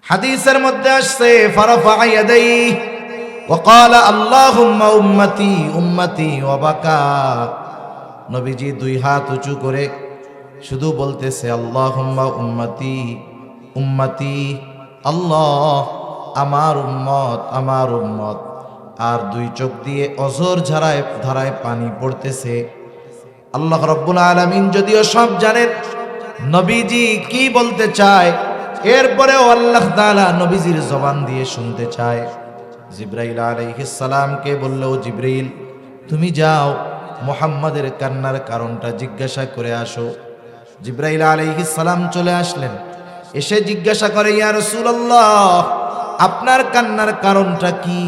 হাদিসের মধ্যে আসছে ফারাফা ইয়াদাইহি ওয়া ক্বালা আল্লাহুম্মা উম্মতি উম্মতি ওয়া বাকা। নবীজি দুই হাত উঁচু করে শুধু বলতেছে আল্লাহুম্মা উম্মতি উম্মতি, আল্লাহ আমার উম্মত আমার উম্মত, আর দুই চোখ দিয়ে অঝর ধারায় ধারায় পানি পড়তেছে। আল্লাহ রাব্বুল আলামিন যদিও সব জানেন নবীজি কি বলতে চায়, এরপরেও আল্লাহ তাআলা নবীজির জবান দিয়ে শুনতে চায়। জিবরাইল আলাইহিস সালামকে বলল, জিবরাইল তুমি যাও মুহাম্মাদের কান্নার কারণটা জিজ্ঞাসা করে আসো। জিবরাইল আলাইহিস সালাম চলে আসলেন, এসে জিজ্ঞাসা করে, ইয়া রাসূলুল্লাহ আপনার কান্নার কারণটা কি?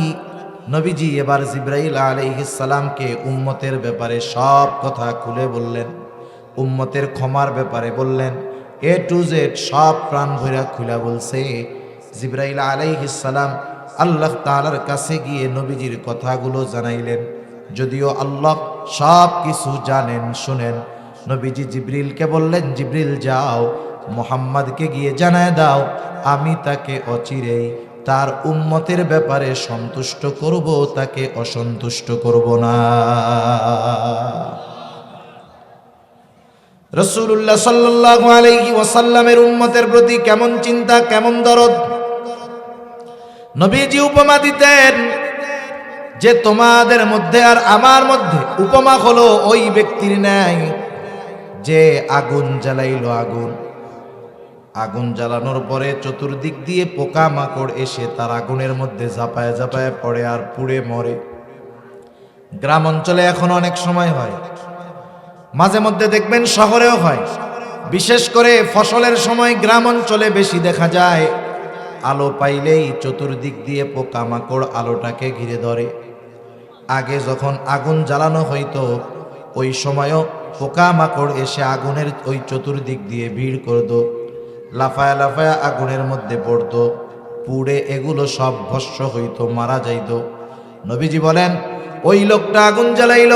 নবীজি এবার জিবরাইল আলাইহিস সালামকে উম্মতের ব্যাপারে সব কথা খুলে বললেন, উম্মতের ক্ষমার ব্যাপারে বললেন, এ টু জেড সব প্রাণ ভরা খুলে বলছে। জিবরাইল আলাইহিস সালাম আল্লাহ তাআলার কাছে গিয়ে নবীজির কথাগুলো জানাইলেন। যদিও আল্লাহ সব কিছু জানেন শুনেন, নবীজি জিবরিলকে বললেন, জিবরিল যাও মুহাম্মদকে গিয়ে জানায় দাও আমি তাকে অচিরেই তার উম্মতের ব্যাপারে সন্তুষ্ট করব, তাকে অসন্তুষ্ট করব না। রাসূলুল্লাহ সাল্লাল্লাহু আলাইহি ওয়াসাল্লামের উম্মতের প্রতি কেমন চিন্তা, কেমন দরদ। নবীজি উপমা দিতেন যে তোমাদের মধ্যে আর আমার মধ্যে উপমা হলো ওই ব্যক্তির ন্যায় যে আগুন জ্বালাইলো। আগুন জ্বালানোর পরে চতুর্দিক দিয়ে পোকা মাকড় এসে তার আগুনের মধ্যে ঝাঁপায় ঝাঁপায় পড়ে আর পুড়ে মরে। গ্রাম অঞ্চলে এখন অনেক সময় হয়, মাঝে মধ্যে দেখবেন শহরেও হয়, বিশেষ করে ফসলের সময় গ্রাম অঞ্চলে বেশি দেখা যায়। আলো পাইলেই চতুর্দিক দিয়ে পোকা মাকড় আলোটাকে ঘিরে ধরে। আগে যখন আগুন জ্বালানো হইতো ওই সময়ও পোকা মাকড় এসে আগুনের ওই চতুর্দিক দিয়ে ভিড় করতো, লাফায়া লাফায়া আগুনের মধ্যে পড়তো, পুড়ে এগুলো সব ভস্ম হইতো, মারা যাইতো। নবীজি বলেন, ওই লোকটা আগুন জ্বালাইল,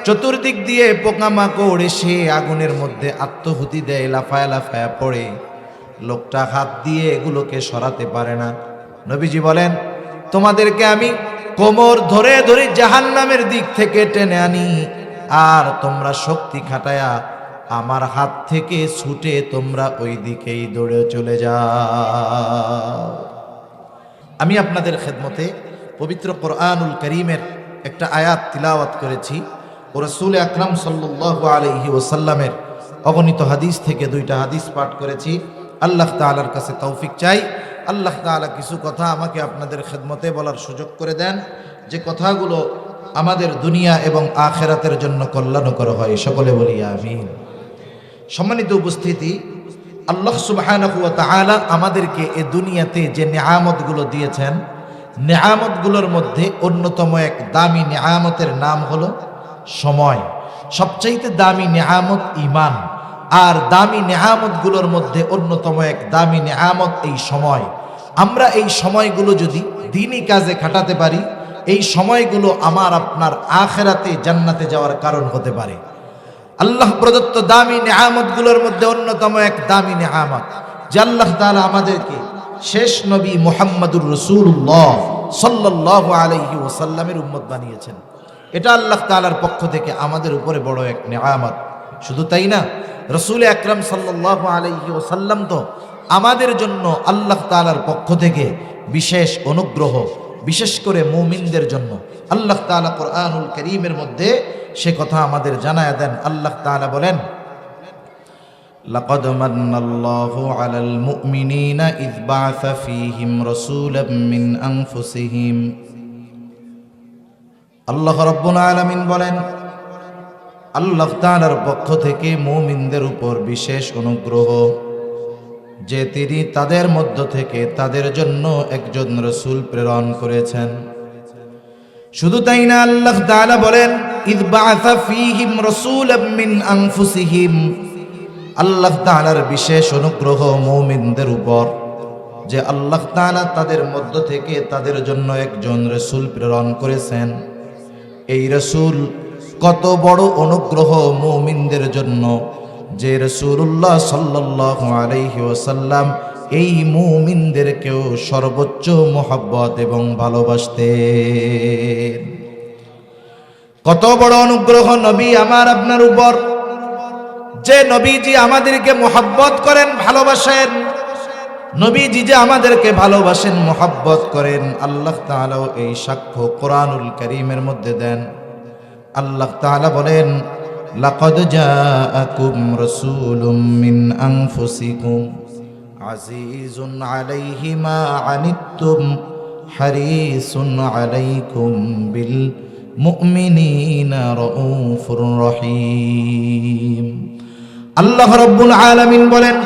চতুর্দিক দিয়ে পোকা মাকড় এসে আগুনের মধ্যে আত্মহুতি দেয়, লাফায়া লাফায়া পড়ে, লোকটা হাত দিয়ে এগুলোকে সরাতে পারে না। নবীজি বলেন, তোমাদেরকে আমি কোমর ধরে ধরে জাহান্নামের দিক থেকে টেনে আনি, আর তোমরা শক্তি খাটায়া আমার হাত থেকে ছুটে তোমরা ওই দিকেই দৌড়ে চলে যাও। আমি আপনাদের খেদমতে পবিত্র কোরআনুল কারীমের একটা আয়াত তিলাওয়াত করেছি ও রাসূল আকরাম সাল্লাল্লাহু আলাইহি ওয়াসাল্লামের অগণিত হাদিস থেকে দুইটা হাদিস পাঠ করেছি। আল্লাহ তাআলার কাছে তৌফিক চাই, আল্লাহ তাআলা কিছু কথা আমাকে আপনাদের খেদমতে বলার সুযোগ করে দেন, যে কথাগুলো আমাদের দুনিয়া এবং আখিরাতের জন্য কল্যাণকর হয়। সকলে বলি আমিন। সম্মানিত উপস্থিতি, আল্লাহ সুবহানাহু ওয়া তাআলা আমাদেরকে এই দুনিয়াতে যে নেয়ামতগুলো দিয়েছেন, নেয়ামতগুলোর মধ্যে অন্যতম এক দামি নেয়ামতের নাম হলো সময়। সবচাইতে দামি নেয়ামত ঈমান, আর দামি নেয়ামতগুলোর মধ্যে অন্যতম এক দামি নেয়ামত এই সময়। আমরা এই সময়গুলো যদি দ্বীনি কাজে খাটাতে পারি, এই সময়গুলো আমার আপনার আখিরাতে জান্নাতে যাওয়ার কারণ হতে পারে। আল্লাহ প্রদত্ত দামি নেয়ামতগুলোর মধ্যে অন্যতম এক দামি নেয়ামত যে আল্লাহ তাআলা আমাদেরকে শেষ নবী মুহাম্মদুর রাসূলুল্লাহ সাল্লাল্লাহু আলাইহি ওয়াসাল্লামের উম্মত বানিয়েছেন। এটা আল্লাহ তাআলার পক্ষ থেকে আমাদের উপরে বড় এক নেয়ামত। শুধু তাই না, রাসূল আকরাম সাল্লাল্লাহু আলাইহি ওয়াসাল্লাম তো আমাদের জন্য আল্লাহ তাআলার পক্ষ থেকে বিশেষ অনুগ্রহ, বিশেষ করে মুমিনদের জন্য আল্লাহ তাআলা কোরআনুল কারীমের মধ্যে সে কথা আমাদের জানায়া দেন। আল্লাহ তাআলা বলেন, লাকাদ মান্নাল্লাহু আলাল মুমিনিনা ইয বা'আসা ফীহিম রাসূলাম মিন আনফুসিহিম। আল্লাহ রাব্বুল আলামিন বলেন, আল্লাহ তাআলার পক্ষ থেকে মুমিনদের উপর বিশেষ অনুগ্রহ যে তিনি তাদের মধ্য থেকে তাদের জন্য একজন রাসূল প্রেরণ করেছেন। শুধু তাই না, আল্লাহ তাআলা বলেন, ইয বা'আসা ফীহিম রাসূলাম মিন আনফুসিহিম। আল্লাহ তাআলার বিশেষ অনুগ্রহ মুমিনদের উপর যে আল্লাহ তাআলা তাদের মধ্য থেকে তাদের জন্য একজন রাসূল প্রেরণ করেছেন। এই রাসূল কত বড় অনুগ্রহ মুমিনদের জন্য যে রাসূলুল্লাহ সাল্লাল্লাহু আলাইহি ওয়াসাল্লাম এই মুমিনদেরকেও সর্বোচ্চ মোহাব্বত এবং ভালোবাসতেন। কত বড় অনুগ্রহ নবী আমার আপনার উপর, যে নবীজি আমাদেরকে মোহাব্বত করেন, ভালোবাসেন। নবীজি যে আমাদেরকে ভালোবাসেন, মোহাব্বত করেন, আল্লাহ তাআলাও এই সাক্ষ্য কোরআনুল কারীমের মধ্যে দেন। আল্লাহ তাআলা বলেন, লাকাদ জাআকুম রাসূলুম মিন আনফুসিকুম আজিজুন আলাইহি মা আনিত্তুম হারিসুন আলাইকুম বিল মুমিনিনা রাউফুর রহিম। আল্লাহ রাব্বুল আলামিন বলেন,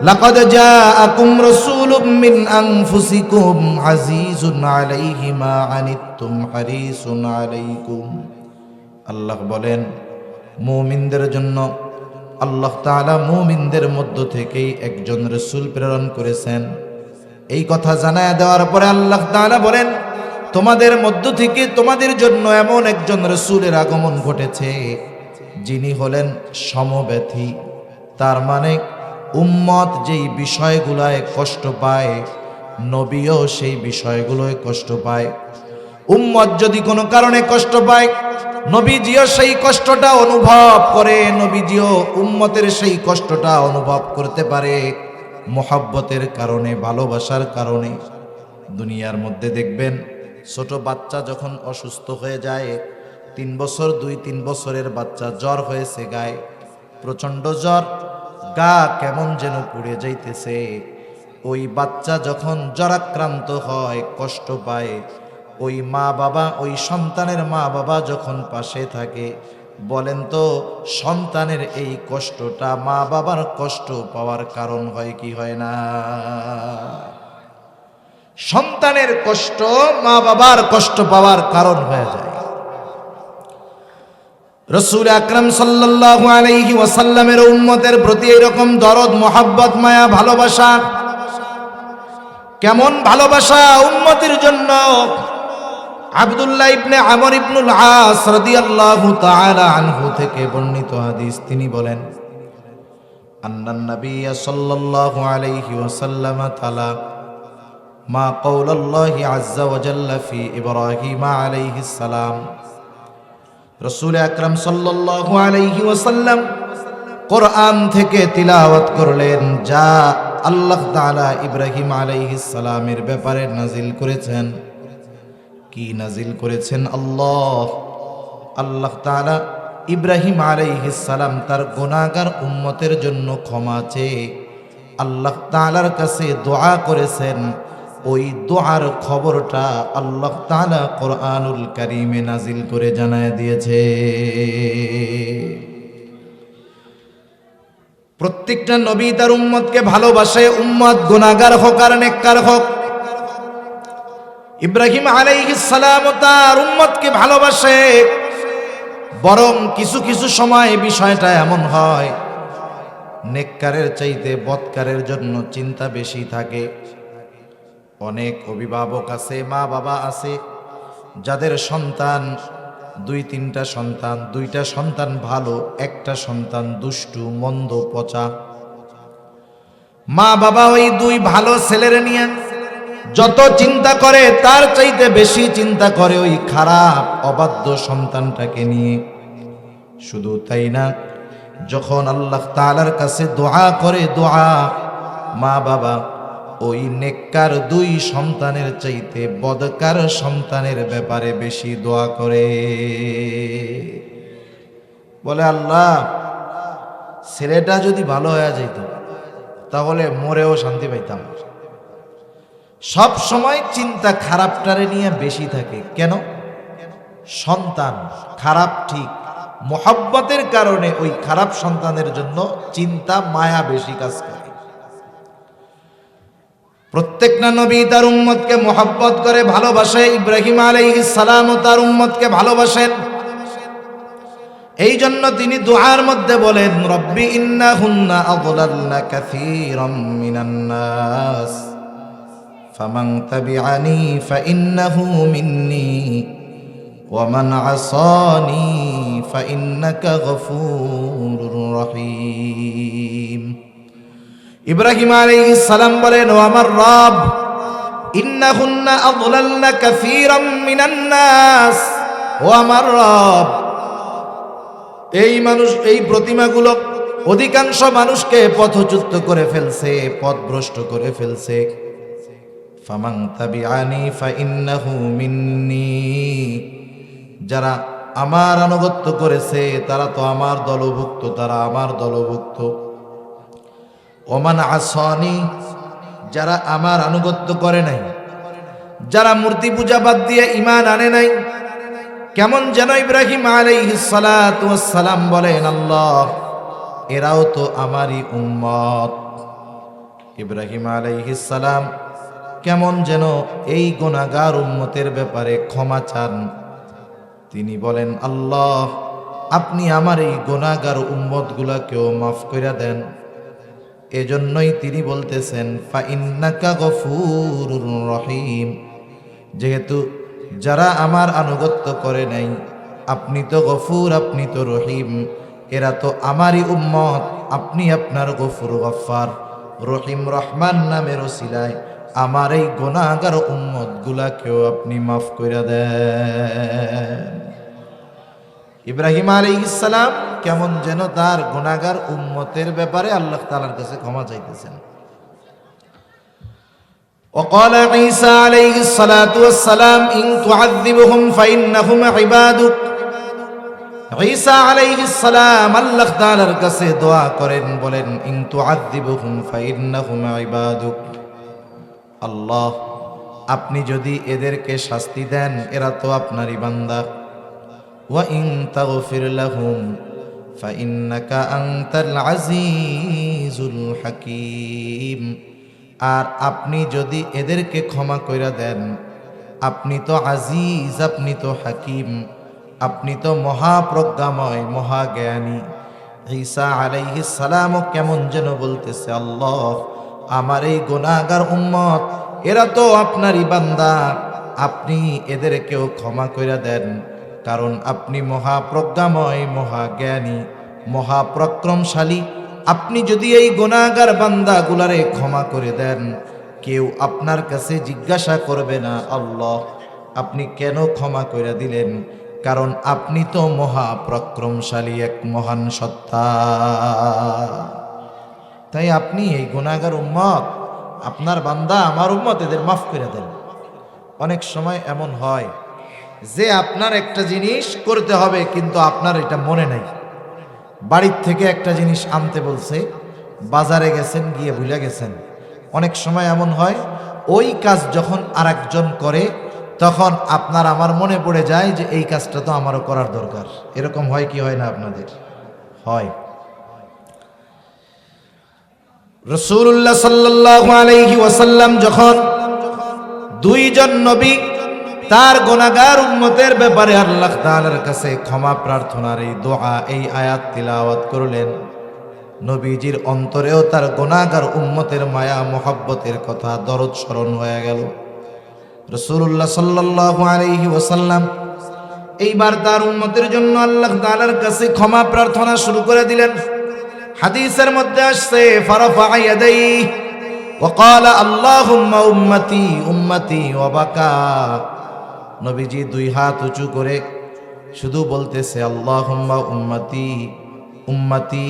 লাকাদ জাআকুম রাসূলুম মিন আনফুসিকুম আজিজুন আলাইহি মা আনিত্তুম হারিসুন আলাইকুম। আল্লাহ বলেন, মুমিনদের জন্য আল্লাহ তাআলা মুমিনদের মধ্য থেকেই একজন রাসূল প্রেরণ করেছেন। এই কথা জানায়া দেওয়ার পরে আল্লাহ তাআলা বলেন, তোমাদের মধ্য থেকে তোমাদের জন্য এমন একজন রাসূলের আগমন ঘটেছে, যিনি হলেন সমব্যথী। তার মানে উম্মত যেই বিষয়গুলোয় কষ্ট পায়, নবীও সেই বিষয়গুলোয় কষ্ট পায়। উম্মত যদি কোনো কারণে কষ্ট পায়, নবীজিও সেই কষ্টটা অনুভব করে, নবীজিও উম্মতের সেই কষ্টটা অনুভব করতে পারে মোহাব্বতের কারণে, ভালোবাসার কারণে। দুনিয়ার মধ্যে দেখবেন ছোট বাচ্চা যখন অসুস্থ হয়ে যায়, 3 বছর 2-3 বছরের বাচ্চা জ্বর হয়েছে গায়ে, প্রচণ্ড জ্বর, গা কেমন যেন পুড়ে যাইতেছে। ওই বাচ্চা যখন জ্বরাক্রান্ত হয়, কষ্ট পায়, ওই মা বাবা, ওই সন্তানের মা বাবা যখন পাশে থাকে, বলেন তো সন্তানের এই কষ্টটা মা বাবার কষ্ট পাওয়ার কারণ হয় কি হয় না? সন্তানের কষ্ট মা বাবার কষ্ট পাওয়ার কারণ হয়ে যায়। রাসূল আকরাম সাল্লাল্লাহু আলাইহি ওয়াসাল্লামের উম্মতের প্রতি এরকম দরদ, মোহাব্বত, মায়া, ভালোবাসা। কেমন ভালোবাসা উম্মতের জন্য? আব্দুল্লাহ ইবনে আমর ইবনুল আস রাদিয়াল্লাহু তাআলা আনহু থেকে বর্ণিত হাদিস, তিনি বলেন, আন্নান নাবিয়্য সাল্লাল্লাহু আলাইহি ওয়াসাল্লাম তালা মা কওলাল্লাহি আযজা ওয়া জাল্লা ফি ইব্রাহিম আলাইহিস সালাম। রাসূল আকরাম সাল্লাল্লাহু আলাইহি ওয়াসাল্লাম কোরআন থেকে তিলাওয়াত করলেন, যা আল্লাহ তাআলা ইব্রাহিম আলাইহিস সালামের ব্যাপারে নাজিল করেছেন। কি নাজিল করেছেন? আল্লাহ তাআলা ইব্রাহিম আলাইহিস সালাম তার গুনাহগার উম্মতের জন্য ক্ষমা চেয়ে আল্লাহ তাআলার কাছে দোয়া করেছেন। ওই দোয়ার খবরটা আল্লাহ তাআলা কোরআনুল কারীমে নাজিল করে জানায় দিয়েছে। প্রত্যেকটা নবী তার উম্মতকে ভালোবাসে, উম্মত গুনাহগার হোক আর নেককার হোক। ইব্রাহিম আলাইহিস সালাম তার উম্মতকে ভালোবাসে, বরং কিছু কিছু সময় বিষয়টা এমন হয়, নেককারের চাইতে বদকারের জন্য চিন্তা বেশি থাকে। অনেক অভিভাবক আছে, মা বাবা আছে, যাদের সন্তান 2-3টা সন্তান, 2টা সন্তান ভালো, একটা সন্তান দুষ্টু, মন্দ, পচা। মা বাবা ওই 2 ভালো ছেলের নিয়ে যত চিন্তা করে, তার চাইতে বেশি চিন্তা করে ওই খারাপ অবাধ্য সন্তানটাকে নিয়ে। শুধু তাই না, যখন আল্লাহ তাআলার কাছে দোয়া করে, দোয়া মা বাবা ওই নেককার 2 সন্তানের চাইতে বদকার সন্তানের ব্যাপারে বেশি দোয়া করে। বলে, আল্লাহ ছেলেটা যদি ভালো হয়ে যেত তাহলে মরেও শান্তি পাইতাম। সব সময় চিন্তা খারাপটারে নিয়ে বেশি থাকে। কেন? সন্তান খারাপ ঠিক, মোহাব্বতের কারণে ওই খারাপ সন্তানের জন্য চিন্তা, মায়া বেশি কাজ করে। প্রত্যেকটা নবী তার উম্মতকে মোহাব্বত করে, ভালোবাসে। ইব্রাহিম আলাইহিস সালাম তার উম্মতকে ভালোবাসেন। এই জন্য তিনি দুআর মধ্যে বলেন, রব্বি ইন্নাহুন্না আযলালনা কাসীরাম মিনান নাস ফামান তাবিআনি ফাইন্নাহু মিন্নি ওয়া মান আসানি ফাইন্নাকা গফুরুর রহিম। ইব্রাহিম আলাইহিস সালাম বলেন, ও আমার রব, ইন্নাহুন্না আযলালনা কাসীরাম মিনান নাস, ও আমার রব, এই প্রতিমাগুলো অধিকাংশ মানুষকে পথচ্যুত করে ফেলছে, পথভ্রষ্ট করে ফেলছে। ফামান তাবিআনি ফাইন্নাহু মিন্নি, যারা আমার আনুগত্য করেছে তারা তো আমার দলভুক্ত, তারা আমার দলভুক্ত। ওমান আসানি, যারা আমার আনুগত্য করে নাই, যারা মূর্তি পূজা বাদ দিয়ে ঈমান আনে নাই, কেমন যেন ইব্রাহিম আলাইহিস সালাতু ওয়াস সালাম বলেন, আল্লাহ, এরাও তো আমারই উম্মত। ইব্রাহিম আলাইহিস সালাম কেমন যেন এই গুনাহগার উম্মতের ব্যাপারে ক্ষমা চান। তিনি বলেন, আল্লাহ, আপনি আমার এই গুনাহগার উম্মতগুলাকেও মাফ কইরা দেন। এজন্যই তিনি বলতেছেন, ফা ইন্নাকা গফুরুর রহিম, যেহেতু যারা আমার আনুগত্য করে নাই, আপনি তো গফুর, আপনি তো রহিম, এরা তো আমারই উম্মত, আপনি আপনার গফুর গফফার রহিম রহমান নামের ওসিলায় আমার এই গুনাহগার উম্মতগুলাকেও আপনি মাফ কইরা দেন। ইব্রাহিম আলাইহিস সালাম কেমন যেন তার গুনাহগার উম্মতের ব্যাপারে আল্লাহ তাআলার কাছে ক্ষমা চাইতেছেন। وقال عيسى عليه الصلاة والسلام إن تعذبهم فإنهم عبادك, ঈসা আলাইহিস সালাম আল্লাহ তাআলার কাছে দোয়া করেন, বলেন, ইন তুআযিবুহুম ফাইন্নাহুম ইবাদুক, আল্লাহ, আপনি যদি এদেরকে শাস্তি দেন এরা তো আপনারই বান্দা। ওয়া ইন তাগফির লাহুম ফাইন্নাকা আনতাল আজিজুল হাকীম, আর আপনি যদি এদেরকে ক্ষমা কইরা দেন, আপনি তো আজিজ, আপনি তো হাকিম, আপনি তো মহাপ্রজ্ঞাময়, মহাজ্ঞানী। ঈসা আলাইহিস সালামও কেমন যেন বলতেছে, আল্লাহ, আমার এই গুনাহগার উম্মত এরা তো আপনারই বান্দা, আপনি এদেরকেও ক্ষমা কইরা দেন, কারণ আপনি মহাপ্রজ্ঞাময়, মহাজ্ঞানী, মহাপরাক্রমশালী। আপনি যদি এই গুনাহগার বান্দাগুলারে ক্ষমা করে দেন, কেউ আপনার কাছে জিজ্ঞাসা করবে না, আল্লাহ, আপনি কেন ক্ষমা করে দিলেন, কারণ আপনি তো মহাপরাক্রমশালী, এক মহান সত্তা। তাই আপনি এই গুনাহগার উম্মত, আপনার বান্দা, আমার উম্মত, এদের মাফ করে দেন। অনেক সময় এমন হয় যে আপনার একটা জিনিস করতে হবে কিন্তু আপনার এটা মনে নাই, বাড়ির থেকে একটা জিনিস আনতে বলছে, বাজারে গেছেন, গিয়ে ভুলে গেছেন। অনেক সময় এমন হয় ওই কাজ যখন আরেকজন করে তখন আপনার আমার মনে পড়ে যায় যে এই কাজটা তো আমারও করার দরকার। এরকম হয় কি হয় না আপনাদের? হয়। রাসূলুল্লাহ সাল্লাল্লাহু আলাইহি ওয়াসাল্লাম যখন দুইজন নবী তার গুনাহগার উম্মতের ব্যাপারে আল্লাহ তাআলার কাছে ক্ষমা প্রার্থনার এই দোয়া, এই আয়াত তিলাওয়াত করলেন, নবীজির অন্তরেও তার গুনাহগার উম্মতের মায়া মহব্বতের কথা, দরদ স্মরণ হয়ে গেল। রাসূলুল্লাহ সাল্লাল্লাহু আলাইহি ওয়াসাল্লাম এইবার তার উম্মতের জন্য আল্লাহ তাআলার কাছে ক্ষমা প্রার্থনা শুরু করে দিলেন। হাদিসের মধ্যে আসছে, ফারাফা ইয়াদাইহি ওয়া ক্বালা আল্লাহুম্মা উম্মতি উম্মতি ওয়া বাকা, নবীজি দুই হাত উঁচু করে শুধু বলতেছে, আল্লাহুম্মা উম্মতি উম্মতি,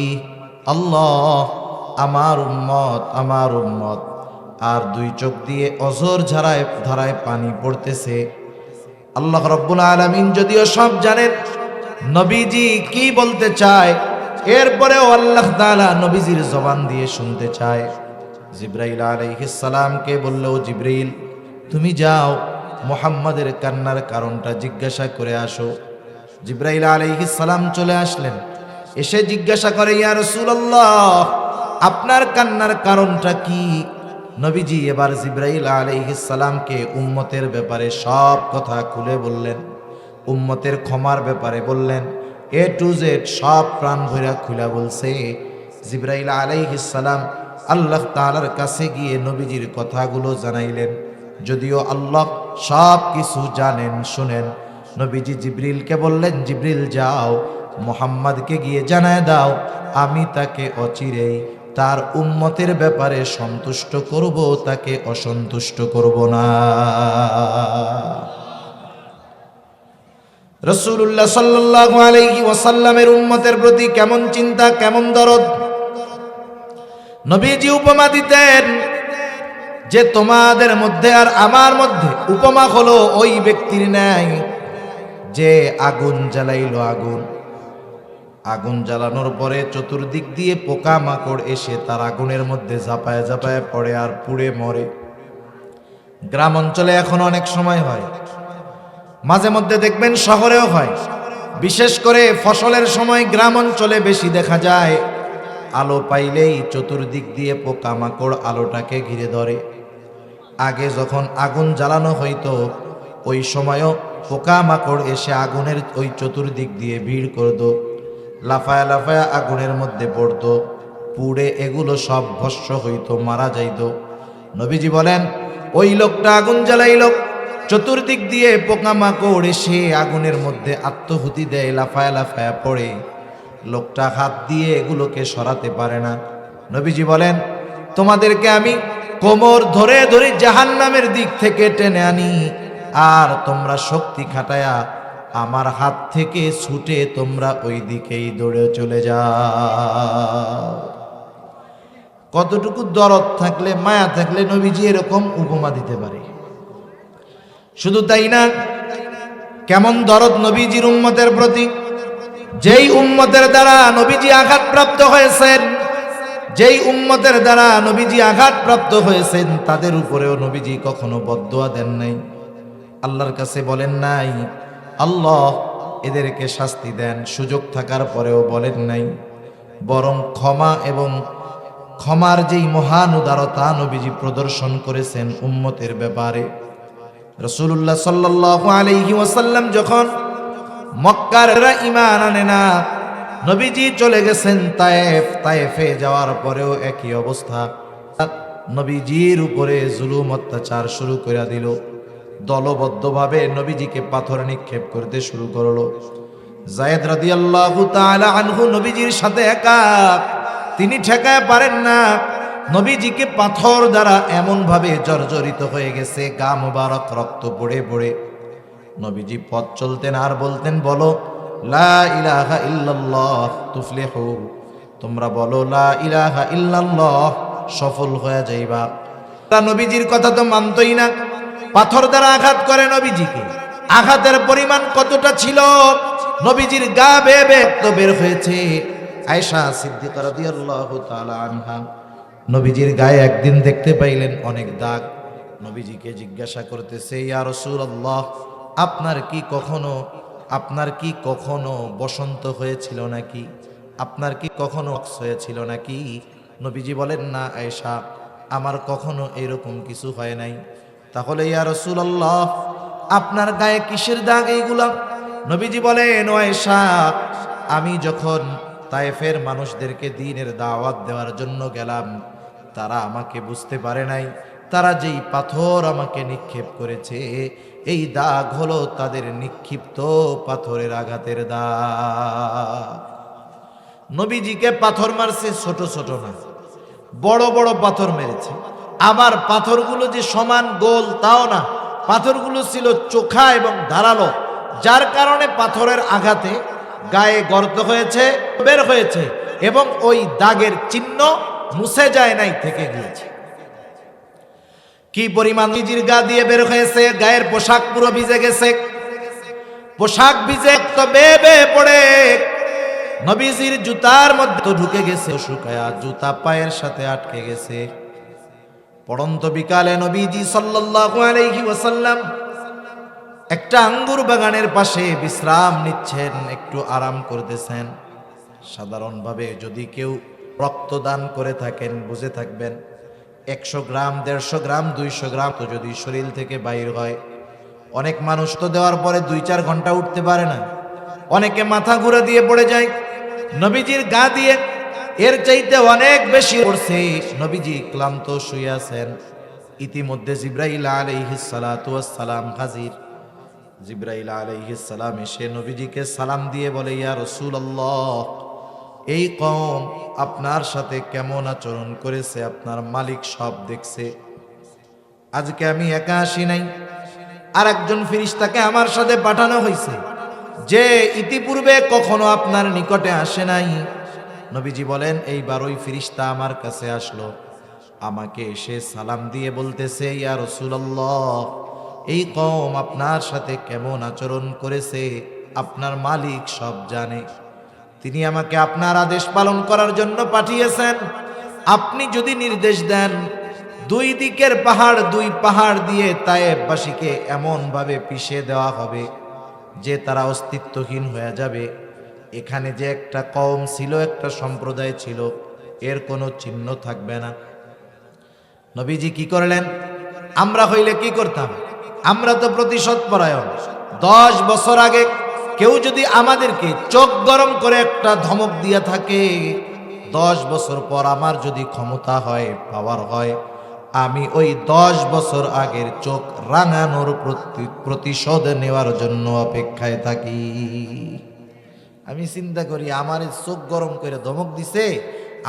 আল্লাহ, আমার উম্মত, আমার উম্মত, আর দুই চোখ দিয়ে অঝর ধারায় ধারায় পানি পড়তেছে। আল্লাহ রাব্বুল আলামিন যদিও সব জানেন নবীজি কি বলতে চায়, এরপরেও আল্লাহ তাআলা নবীজির জবান দিয়ে শুনতে চায়। জিবরাইল আলাইহিস সালামকে বললেও, জিবরাইল, তুমি যাও মুহাম্মাদের কান্নার কারণটা জিজ্ঞাসা করে আসো। জিবরাইল আলাইহিস সালাম চলে আসলেন, এসে জিজ্ঞাসা করে, ইয়া রাসূলুল্লাহ, আপনার কান্নার কারণটা কি? নবীজি এবার জিবরাইল আলাইহিস সালামকে উম্মতের ব্যাপারে সব কথা খুলে বললেন, উম্মতের ক্ষমার ব্যাপারে বললেন, এ টু জেড সব প্রাণ ভরা খুলে বলছে। জিবরাইল আলাইহিস সালাম আল্লাহ তাআলার কাছে গিয়ে নবীজির কথাগুলো জানাইলেন। যদিও আল্লাহ সব কিছু জানেন, শুনেন, নবীজি জিবরিলকে বললেন, জিবরিল যাও মুহাম্মদকে গিয়ে জানায় দাও, আমি তাকে অচিরেই তার উম্মতের ব্যাপারে সন্তুষ্ট করব, তাকে অসন্তুষ্ট করব না। রাসূলুল্লাহ সাল্লাল্লাহু আলাইহি ওয়াসাল্লামের উম্মতের প্রতি কেমন চিন্তা, কেমন দরদ। নবীজি উপমা দিতেন যে তোমাদের মধ্যে আর আমার মধ্যে উপমা হলো ওই ব্যক্তির ন্যায় যে আগুন জ্বালাইলো। আগুন জ্বালানোর পরে চতুর্দিক দিয়ে পোকা মাকড় এসে তার আগুনের মধ্যে ঝাঁপায় ঝাঁপায় পড়ে আর পুড়ে মরে। গ্রাম অঞ্চলে এখন অনেক সময় হয়, মাঝে মধ্যে দেখবেন শহরেও হয়। বিশেষ করে ফসলের সময় গ্রাম অঞ্চলে বেশি দেখা যায়। আলো পাইলেই চতুর্দিক দিয়ে পোকা মাকড় আলোটাকে ঘিরে ধরে। আগে যখন আগুন জ্বালানো হইতো ওই সময়ও পোকা মাকড় এসে আগুনের ওই চতুর্দিক দিয়ে ভিড় করত, লাফায়া লাফায়া আগুনের মধ্যে পড়তো, পুড়ে এগুলো সব ভস্ম হইতো, মারা যাইত। নবীজি বলেন ওই লোকটা আগুন জ্বালাইল, চতুর্দিক দিয়ে পোকা মাকড় এসে আগুনের মধ্যে আত্মহুতি দেয়, লাফায়া লাফায়া পড়ে, লোকটা হাত দিয়ে এগুলোকে সরাতে পারে না। নবীজি বলেন তোমাদেরকে আমি কোমর ধরে ধরে জাহান্নামের দিক থেকে টেনে আনি, আর তোমরা শক্তি খাটায়া আমার হাত থেকে ছুটে তোমরা ওই দিকেই দৌড়ে চলে যাও। কতটুকু দরদ থাকলে, মায়া থাকলে নবীজি এরকম উপমা দিতে পারে। শুধু তাই না, কেমন দরদ নবীজির উম্মতের প্রতি। যেই উম্মতের দ্বারা নবীজি আঘাতপ্রাপ্ত হয়েছেন, যেই উম্মতের দ্বারা নবীজি আঘাতপ্রাপ্ত হয়েছেন, তাদের উপরেও নবীজি কখনো বদদুয়া দেন নাই। আল্লাহর কাছে বলেন নাই আল্লাহ এদেরকে শাস্তি দেন, সুযোগ থাকার পরেও বলেন নাই। বরং ক্ষমা এবং ক্ষমার যেই মহান উদারতা নবীজি প্রদর্শন করেছেন উম্মতের ব্যাপারে। রাসূলুল্লাহ সাল্লাল্লাহু আলাইহি ওয়াসাল্লাম যখন মক্কার ঈমান আনে না, নবীজি চলে গেছেন তায়েফ। তায়েফে যাওয়ার পরেও একই অবস্থা, নবীজির উপরে জুলুম অত্যাচার শুরু করে দিল। দলবদ্ধভাবে নবীজিকে পাথর নিক্ষেপ করতে শুরু করলো। যায়েদ রাদিয়াল্লাহু তাআলা আনহু নবীজির সাথে একা, তিনি ঠেকায় পারেন না। নবীজিকে পাথর দ্বারা এমন ভাবে জর্জরিত হয়ে গেছে, গা মুবারক রক্ত পড়ে পড়ে। নবীজি পথ চলতেন আর বলতেন বলো লা ইলাহা ইল্লাল্লাহ তুফলিহু, তোমরা বলো লা ইলাহা ইল্লাল্লাহ, সফল হয়ে যাইবা। তা নবীজির কথা তো মানতই না, পাথর দ্বারা আঘাত করে নবীজিকে। আঘাতের পরিমাণ কতটা ছিল, নবীজির গা বেয়ে বেয়ে রক্ত বের হয়েছে। আয়েশা সিদ্দিকা রাদিয়াল্লাহু তাআলা আনহা নবীজির গায়ে একদিন দেখতে পাইলেন অনেক দাগ। নবীজিকে জিজ্ঞাসা করতেছে ইয়া রাসূলুল্লাহ, আপনার কি কখনো বসন্ত হয়েছিল নাকি? আপনার কি কখনো অক্স হয়েছিল নাকি? নবীজি বলেন না আয়েশা, আমার কখনো এরকম কিছু হয় নাই। তাহলে ইয়া রাসূলুল্লাহ আপনার গায়ে কিসের দাগ এইগুলা? নবীজি বলেন ও আয়েশা, আমি যখন তায়েফের মানুষদেরকে দ্বীনের দাওয়াত দেওয়ার জন্য গেলাম, তারা আমাকে বুঝতে পারে নাই। তারা যেই পাথর আমাকে নিক্ষেপ করেছে, এই দাগ হলো তাদের নিক্ষিপ্ত পাথরের আঘাতের দাগ। নবীজিকে পাথর মারছে ছোট ছোট না, বড় বড় পাথর মেরেছে। আবার পাথরগুলো যে সমান গোল তাও না, পাথরগুলো ছিল চোখা এবং ধারালো, যার কারণে পাথরের আঘাতে গায়ে গর্ত হয়েছে, বের হয়েছে, এবং ওই দাগের চিহ্ন মুছে যায় নাই, থেকে গিয়েছে। কি পরিমাণ নবীজির গা দিয়ে বের হয়েছে, গায়ের পোশাক পুরো ভিজে গেছে। পোশাক ভিজে তো বেয়ে বেয়ে পড়ে নবীজির জুতার মধ্যে তো ঢুকে গেছে, শুকায়া জুতা পায়ের সাথে আটকে গেছে। পড়ন্ত বিকালে নবীজি সাল্লাল্লাহু আলাইহি ওয়াসাল্লাম একটা আঙ্গুর বাগানের পাশে বিশ্রাম নিচ্ছেন, একটু আরাম করতেছেন। সাধারণভাবে যদি কেউ রক্তদান করে থাকেন বুঝে থাকবেন, 100 গ্রাম 150 গ্রাম 200 গ্রাম তো যদি শরীর থেকে বাইর হয়, অনেক মানুষ তো দেওয়ার পরে 2-4 ঘন্টা উঠতে পারে না, অনেকে মাথা ঘুরে দিয়ে পড়ে যায়। নবীজির গা দিয়ে এর চাইতে অনেক বেশি পড়ছে। নবীজি ক্লান্ত শুয়ে আছেন। ইতিমধ্যে জিবরাইল আলাইহিস সালাতু ওয়াস সালাম হাজির। জিবরাইল আলাইহিস সালাম এসে নবীজিকে সালাম দিয়ে বলে ইয়া রাসূলুল্লাহ, এই কওম আপনার সাথে কেমন আচরণ করেছে আপনার মালিক সব দেখছে। আজকে আমি একা আসি নাই, আর একজন ফেরেশতাকে আমার সাথে পাঠানো হয়েছে, যে ইতিপূর্বে কখনো আপনার নিকটে আসে নাই। নবীজি বলেন এইবার ওই ফেরেশতা আমার কাছে আসলো, আমাকে এসে সালাম দিয়ে বলতেছে, ইয়া রাসূলুল্লাহ, এই কওম আপনার সাথে কেমন আচরণ করেছে আপনার মালিক সব জানে। তিনি আমাকে আপনার আদেশ পালন করার জন্য পাঠিয়েছেন। আপনি যদি নির্দেশ দেন, দুই দিকের পাহাড়, দুই পাহাড় দিয়ে তায়েফবাসীকে এমন ভাবে পিষে দেওয়া হবে যে তারা অস্তিত্বহীন হয়ে যাবে। এখানে যে একটা কওম ছিল, একটা সম্প্রদায় ছিল, এর কোনো চিহ্ন থাকবে না। নবীজি কি করলেন? আমরা হইলে কি করতাম? আমরা তো প্রতিশোধ পরায়ণ। 10 বছর আগে কেউ যদি আমাদেরকে চোখ গরম করে একটা ধমক দিয়ে থাকে, 10 বছর পর আমার যদি ক্ষমতা হয়, পাওয়ার হয়, আমি ওই 10 বছর আগের চোখ রাঙানোর প্রতিশোধ নেওয়ার জন্য অপেক্ষায় থাকি। আমি চিন্তা করি, আমার চোখ গরম করে ধমক দিছে,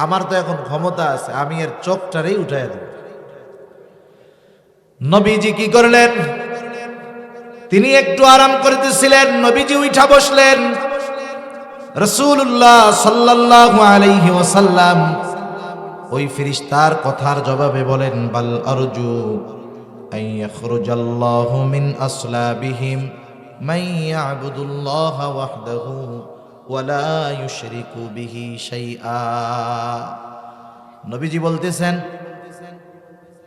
আমার তো এখন ক্ষমতা আছে, আমি এর চোখটারেই উঠাই দেব। নবীজি কি করলেন? তিনি একটু আরাম করতেছিলেন, নবীজি উঠা বসলেন। রাসূলুল্লাহ সাল্লাল্লাহু আলাইহি ওয়াসাল্লাম ওই ফেরেশতার কথার জবাবে বলেন, বাল আরজু আন ইয়াখরুজাল্লাহু মিন আসলাবিহিম মান ইয়াবুদুল্লাহা ওয়াহদাহু ওয়া লা ইউশরিকু বিহি শাইআ। নবীজি বলতেছেন,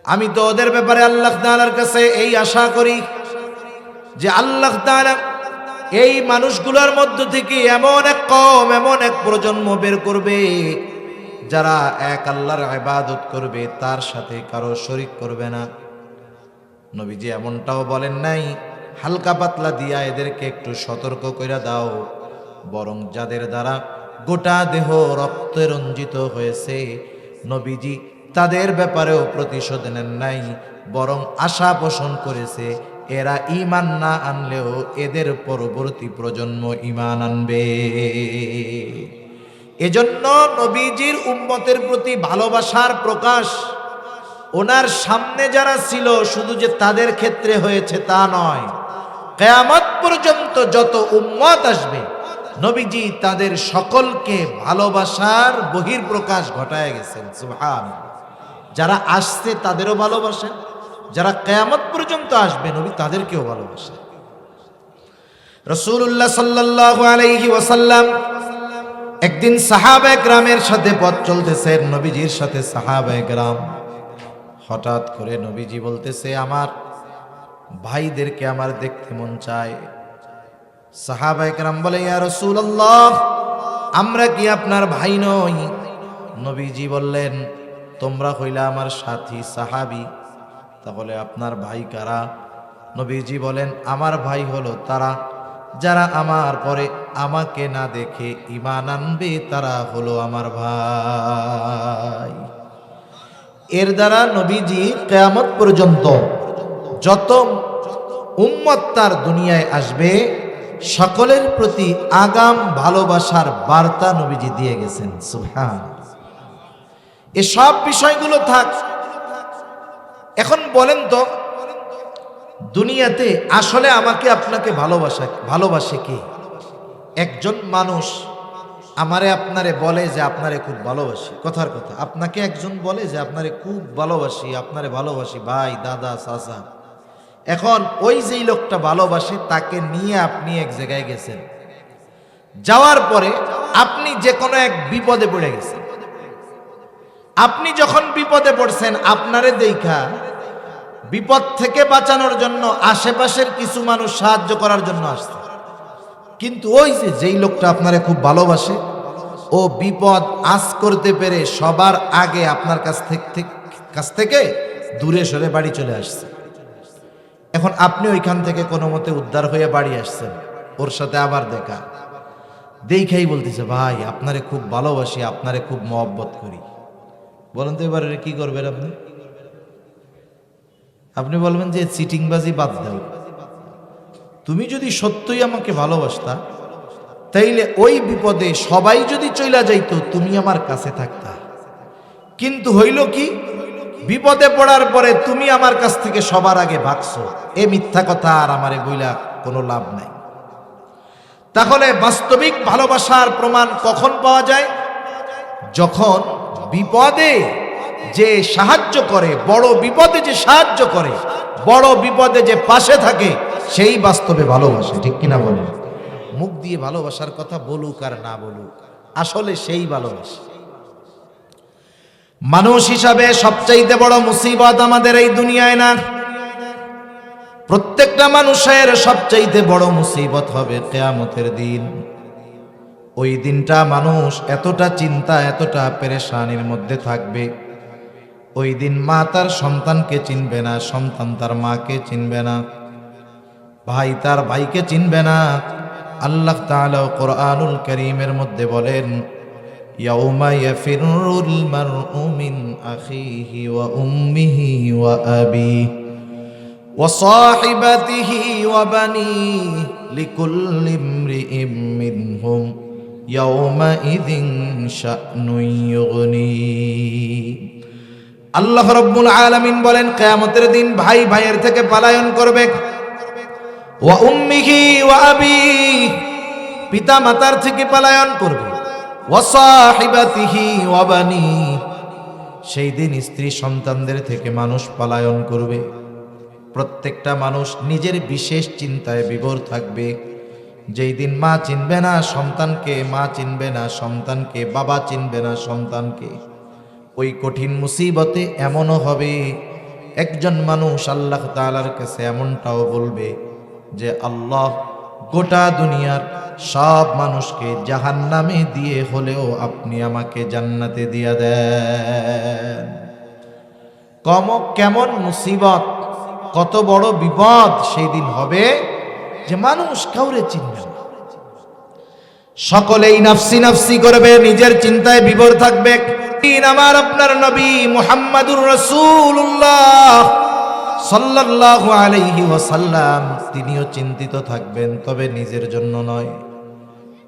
আমি তো ওদের ব্যাপারে আল্লাহ তাআলার কাছে এই আশা করি যে আল্লাহ তাআলা এই মানুষগুলোর মধ্য থেকে এমন এক কওম, এমন এক প্রজন্ম বের করবে যারা এক আল্লাহর ইবাদত করবে, তার সাথে কারো শরীক করবে না। নবীজি এমনটাও বলেন নাই হালকা পাতলা দিয়া এদেরকে একটু সতর্ক করে দাও, বরং যাদের দ্বারা গোটা দেহ রক্তে রঞ্জিত হয়েছে, নবীজি তাদের ব্যাপারেও প্রতিশোধ নেন নাই, বরং আশা পোষণ করেছে এরা ঈমান না আনলেও এদের পরবর্তী প্রজন্ম ঈমান আনবে। এজন্য নবীজির উম্মতের প্রতি ভালোবাসার প্রকাশ ওনার সামনে যারা ছিল শুধু যে তাদের ক্ষেত্রে হয়েছে তা নয়, কিয়ামত পর্যন্ত যত উম্মত আসবে নবীজি তাদের সকলকে ভালোবাসার বহিঃপ্রকাশ ঘটায় গেছেন। সুবহানাল্লাহ। যারা আসছে তাদেরও ভালোবাসেন, যারা কিয়ামত পর্যন্ত আসবে নবী তাদেরকেও ভালোবাসেন। রাসূলুল্লাহ সাল্লাল্লাহু আলাইহি ওয়াসাল্লাম একদিন সাহাবায়ে কেরামের সাথে পথ চলতেছেন, নবীজির সাথে সাহাবায়ে কেরাম। হঠাৎ করে নবীজি বলতেছে, আমার ভাইদেরকে আমার দেখতে মন চায়। সাহাবায়ে কেরাম বলে, ইয়া রাসূলুল্লাহ, আমরা কি আপনার ভাই নই? নবীজি বললেন, তোমরা হইলা আমার সাথী সাহাবী, তাহলে আপনার ভাই কারা? নবীজি বলেন, আমার ভাই হলো তারা যারা আমার পরে আমাকে না দেখে ঈমান আনবে, তারা হলো আমার ভাই। এর দ্বারা নবীজি কিয়ামত পর্যন্ত যত উম্মত তার দুনিয়ায় আসবে সকলের প্রতি আগাম ভালোবাসার বার্তা নবীজি দিয়ে গেছেন। সুবহানাল্লাহ। এসব বিষয়গুলো থাক। এখন বলেন তো, দুনিয়াতে আসলে আমাকে আপনাকে ভালোবাসে কে? একজন মানুষ আমারে আপনারে বলে যে আপনারে খুব ভালোবাসি, কথার কথা, আপনাকে একজন বলে যে আপনারে খুব ভালোবাসি, আপনারে ভালোবাসি ভাই, দাদা, চাচা। এখন ওই যেই লোকটা ভালোবাসে তাকে নিয়ে আপনি এক জায়গায় গেছেন, যাওয়ার পরে আপনি যে কোনো এক বিপদে পড়ে গেছেন। আপনি যখন বিপদে পড়ছেন, আপনারে দেখা বিপদ থেকে বাঁচানোর জন্য আশেপাশের কিছু মানুষ সাহায্য করার জন্য আসছে, কিন্তু ওই যে যেই লোকটা আপনারে খুব ভালোবাসে, ও বিপদ আঁচ করতে পেরে সবার আগে আপনার কাছ থেকে দূরে সরে বাড়ি চলে আসছে। এখন আপনি ওইখান থেকে কোনো মতে উদ্ধার হয়ে বাড়ি আসছেন, ওর সাথে আবার দেখা, দেখাই বলতেছে, ভাই আপনারে খুব ভালোবাসি, আপনারে খুব মহব্বত করি। বলেন তো এবারে কি করবেন আপনি? আপনি বলবেন যে চিটিংবাজি বাদ দাও, তুমি যদি সত্যই আমাকে ভালোবাসতা তাইলে ওই বিপদে সবাই যদি চইলা যাইতো তুমি আমার কাছে থাকতা। কিন্তু হইল কি, বিপদে পড়ার পরে তুমি আমার কাছ থেকে সবার আগে ভাগছো। এ মিথ্যা কথা আর আমারে বইলা কোনো লাভ নাই। তাহলে বাস্তবিক ভালোবাসার প্রমাণ কখন পাওয়া যায়? যখন বিপদে যে সাহায্য করে, বড় বিপদে যে সাহায্য করে, বড় বিপদে যে পাশে থাকে, সেই বাস্তবে ভালোবাসে। ঠিক কিনা বলেন? মুখ দিয়ে ভালোবাসার কথা বলুক আর না বলুক, আসলে সেই ভালোবাসে। মানুষ হিসাবে সবচাইতে বড় মুসিবত আমাদের এই দুনিয়ায় না, প্রত্যেকটা মানুষের সবচাইতে বড় মুসিবত হবে কিয়ামতের দিন। ওই দিনটা মানুষ এতটা চিন্তা, এতটা পেরেশানির মধ্যে থাকবে। ওই দিন মা তার সন্তানকে চিনবে না, সন্তান তার মাকে চিনবে না, ভাই তার ভাইকে চিনবে না। আল্লাহ তাআলা কোরআনুল কারীমের মধ্যে বলেন, ইয়াউমা ইয়াফিরুল মারউ মিন আখিহি ওয়া উম্মিহি ওয়া আবিহি ওয়া সাহিবাতিহি ওয়া বানিহি লিকুল্লি ইমরিইম মিনহুম ইয়াউমা ইযিন শা'নুন ইউগনি। আল্লাহ রাব্বুল আলামিন বলেন, কিয়ামতের দিন ভাই ভাইয়ের থেকে পলায়ন করবে। ওয়া উম্মিহি ওয়া আবিহি, পিতা মাতার থেকে পলায়ন করবে। ওয়া সাহিবাতিহি ওয়া বানিহি, সেই দিন স্ত্রী সন্তানদের থেকে মানুষ পলায়ন করবে। প্রত্যেকটা মানুষ নিজের বিশেষ চিন্তায় বিভোর থাকবে। যেই দিন মা চিনবে না সন্তানকে, মা চিনবে না সন্তানকে, বাবা চিনবে না সন্তানকে। ওই কঠিন মুসিবতে এমনও হবে, একজন মানুষ আল্লাহ তাআলার কাছে এমনটাও বলবে যে, আল্লাহ, গোটা দুনিয়ার সব মানুষকে জাহান্নামে দিয়ে হলেও আপনি আমাকে জান্নাতে দিয়া দেন। কেমন মুসিবত, কত বড় বিপদ সেই দিন হবে যে মানুষ কাউরে চিনবে না। সকলেই নাফসি নাফসি করবে, নিজের চিন্তায় বিভোর থাকবে। আমার আপনার নবী মুহাম্মাদুর রাসূলুল্লাহ সাল্লাল্লাহু আলাইহি ওয়াসাল্লাম, তিনিও চিন্তিত থাকবেন, তবে নিজের জন্য নয়।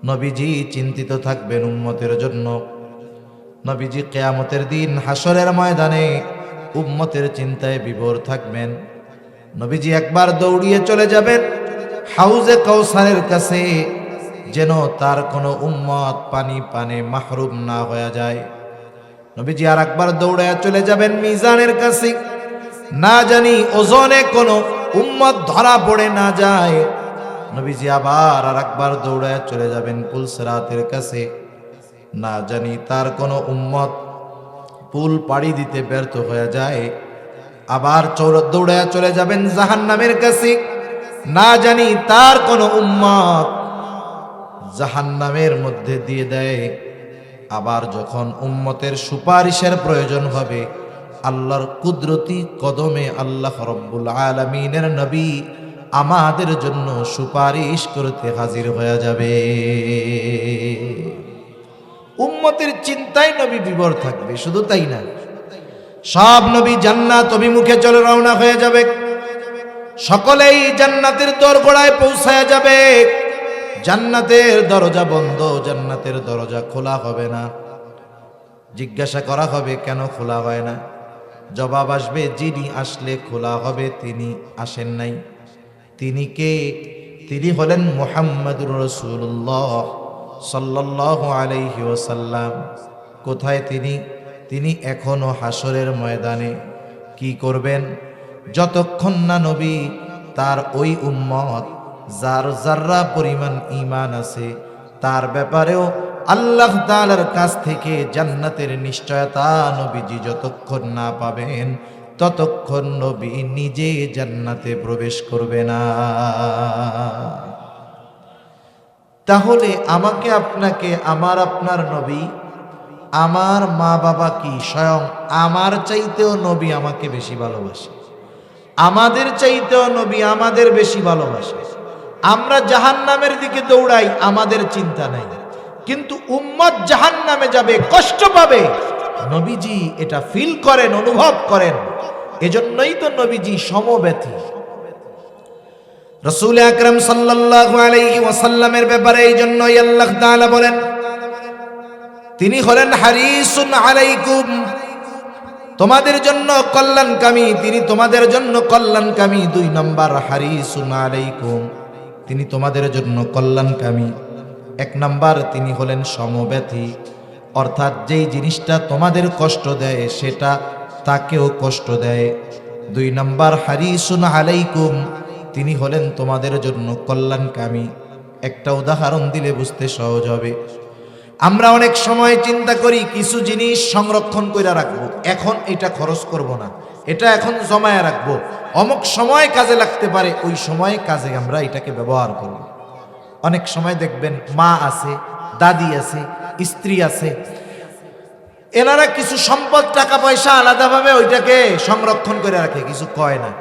নবীজি চিন্তিত থাকবেন উম্মতের জন্য। নবীজি কিয়ামতের দিন হাসরের ময়দানে উম্মতের চিন্তায় বিভোর থাকবেন। নবীজি একবার দৌড়িয়ে চলে যাবেন হাউজে কাউসারের কাছে, যেন তার কোনো উম্মত পানি পানে মাহরুম না হয়ে যায়। নবীজি আর একবার দৌড়ায় চলে যাবেন মিজানের কাছে, না জানি ওজনে কোনো উম্মত ধরা পড়ে না যায়। নবীজি আবার আর একবার দৌড়ায় চলে যাবেন পুলসিরাতের কাছে, না জানি তার কোনো উম্মত পুল পাড়ি দিতে ব্যর্থ হয়ে যায়। আবার দৌড়ায় চলে যাবেন জাহান্নামের কাছে, না জানি তার কোনো উম্মত জাহান্নামের মধ্যে দিয়ে দেয়। আবার যখন উম্মতের সুপারিশের প্রয়োজন হবে, আল্লাহর কুদরতি কদমে আল্লাহ রব্বুল আলামিনের নবী আমাদের জন্য সুপারিশ করতে হাজির হয়ে যাবে। উম্মতের চিন্তায় নবী বিভোর থাকবে। শুধু তাই না, সব নবী জান্নাত অভিমুখে চলে রওনা হয়ে যাবে। সকলেই জান্নাতের দোরগোড়ায় পৌঁছায় যাবে। জান্নাতের দরজা বন্ধ, জান্নাতের দরজা খোলা হবে না। জিজ্ঞাসা করা হবে, কেন খোলা হয় না? জবাব আসবে, যিনি আসলে খোলা হবে তিনি আসেন নাই। তিনি কে? তিনি হলেন মুহাম্মাদুর রাসূলুল্লাহ সাল্লাল্লাহু আলাইহি ওয়াসাল্লাম। কোথায় তিনি? তিনি এখনো হাসরের ময়দানে। কি করবেন? যতক্ষণ না নবী তার ওই উম্মত যার যাররা পরিমাণ ঈমান আছে তার ব্যাপারেও আল্লাহ তাআলার কাছ থেকে জান্নাতের নিশ্চয়তা নবীজি যতক্ষণ না পাবেন, ততক্ষণ নবী নিজে জান্নাতে প্রবেশ করবে না। তাহলে আমাকে আপনাকে, আমার আপনার নবী, আমার মা বাবা কি স্বয়ং আমার চাইতেও নবী আমাকে বেশি ভালোবাসে? আমাদের চাইতেও নবী আমাদের বেশি ভালোবাসে। আমরা জাহান্নামের দিকে দৌড়াই, আমাদের চিন্তা নাই, কিন্তু উম্মত জাহান্নামে যাবে, কষ্ট পাবে, নবীজি এটা ফিল করেন, অনুভব করেন। এজন্যই তো নবীজি সমব্যথী। রাসূল আকরাম সাল্লাল্লাহু আলাইহি ওয়াসাল্লামের ব্যাপারে এই জন্যই আল্লাহ তাআলা বলেন, তিনি হলেন হারিসুন আলাইকুম, তোমাদের জন্য কল্যাণকামী, তিনি তোমাদের জন্য কল্যাণকামী। 2 নম্বর হারিসুন আলাইকুম, তিনি তোমাদের জন্য কল্যাণকামী। 1 নম্বর তিনি হলেন সমব্যথী, অর্থাৎ যেই জিনিসটা তোমাদের কষ্ট দেয় সেটা তাকেও কষ্ট দেয়। 2 নম্বর হারিসুন আলাইকুম, তিনি হলেন তোমাদের জন্য কল্যাণকামী। একটা উদাহরণ দিলে বুঝতে সহজ হবে। আমরা অনেক সময় চিন্তা করি কিছু জিনিস সংরক্ষণ করে রাখবো, এখন এটা খরচ করব না, এটা এখন জমায় রাখবো, অমুক সময় কাজে লাগতে পারে, ওই সময় কাজে আমরা এটাকে ব্যবহার করব। অনেক সময় দেখবেন মা আছে, দাদি আছে, স্ত্রী আছে, এনারা কিছু সম্পদ টাকা পয়সা আলাদাভাবে ওইটাকে সংরক্ষণ করে রাখে, কিছু কয় না।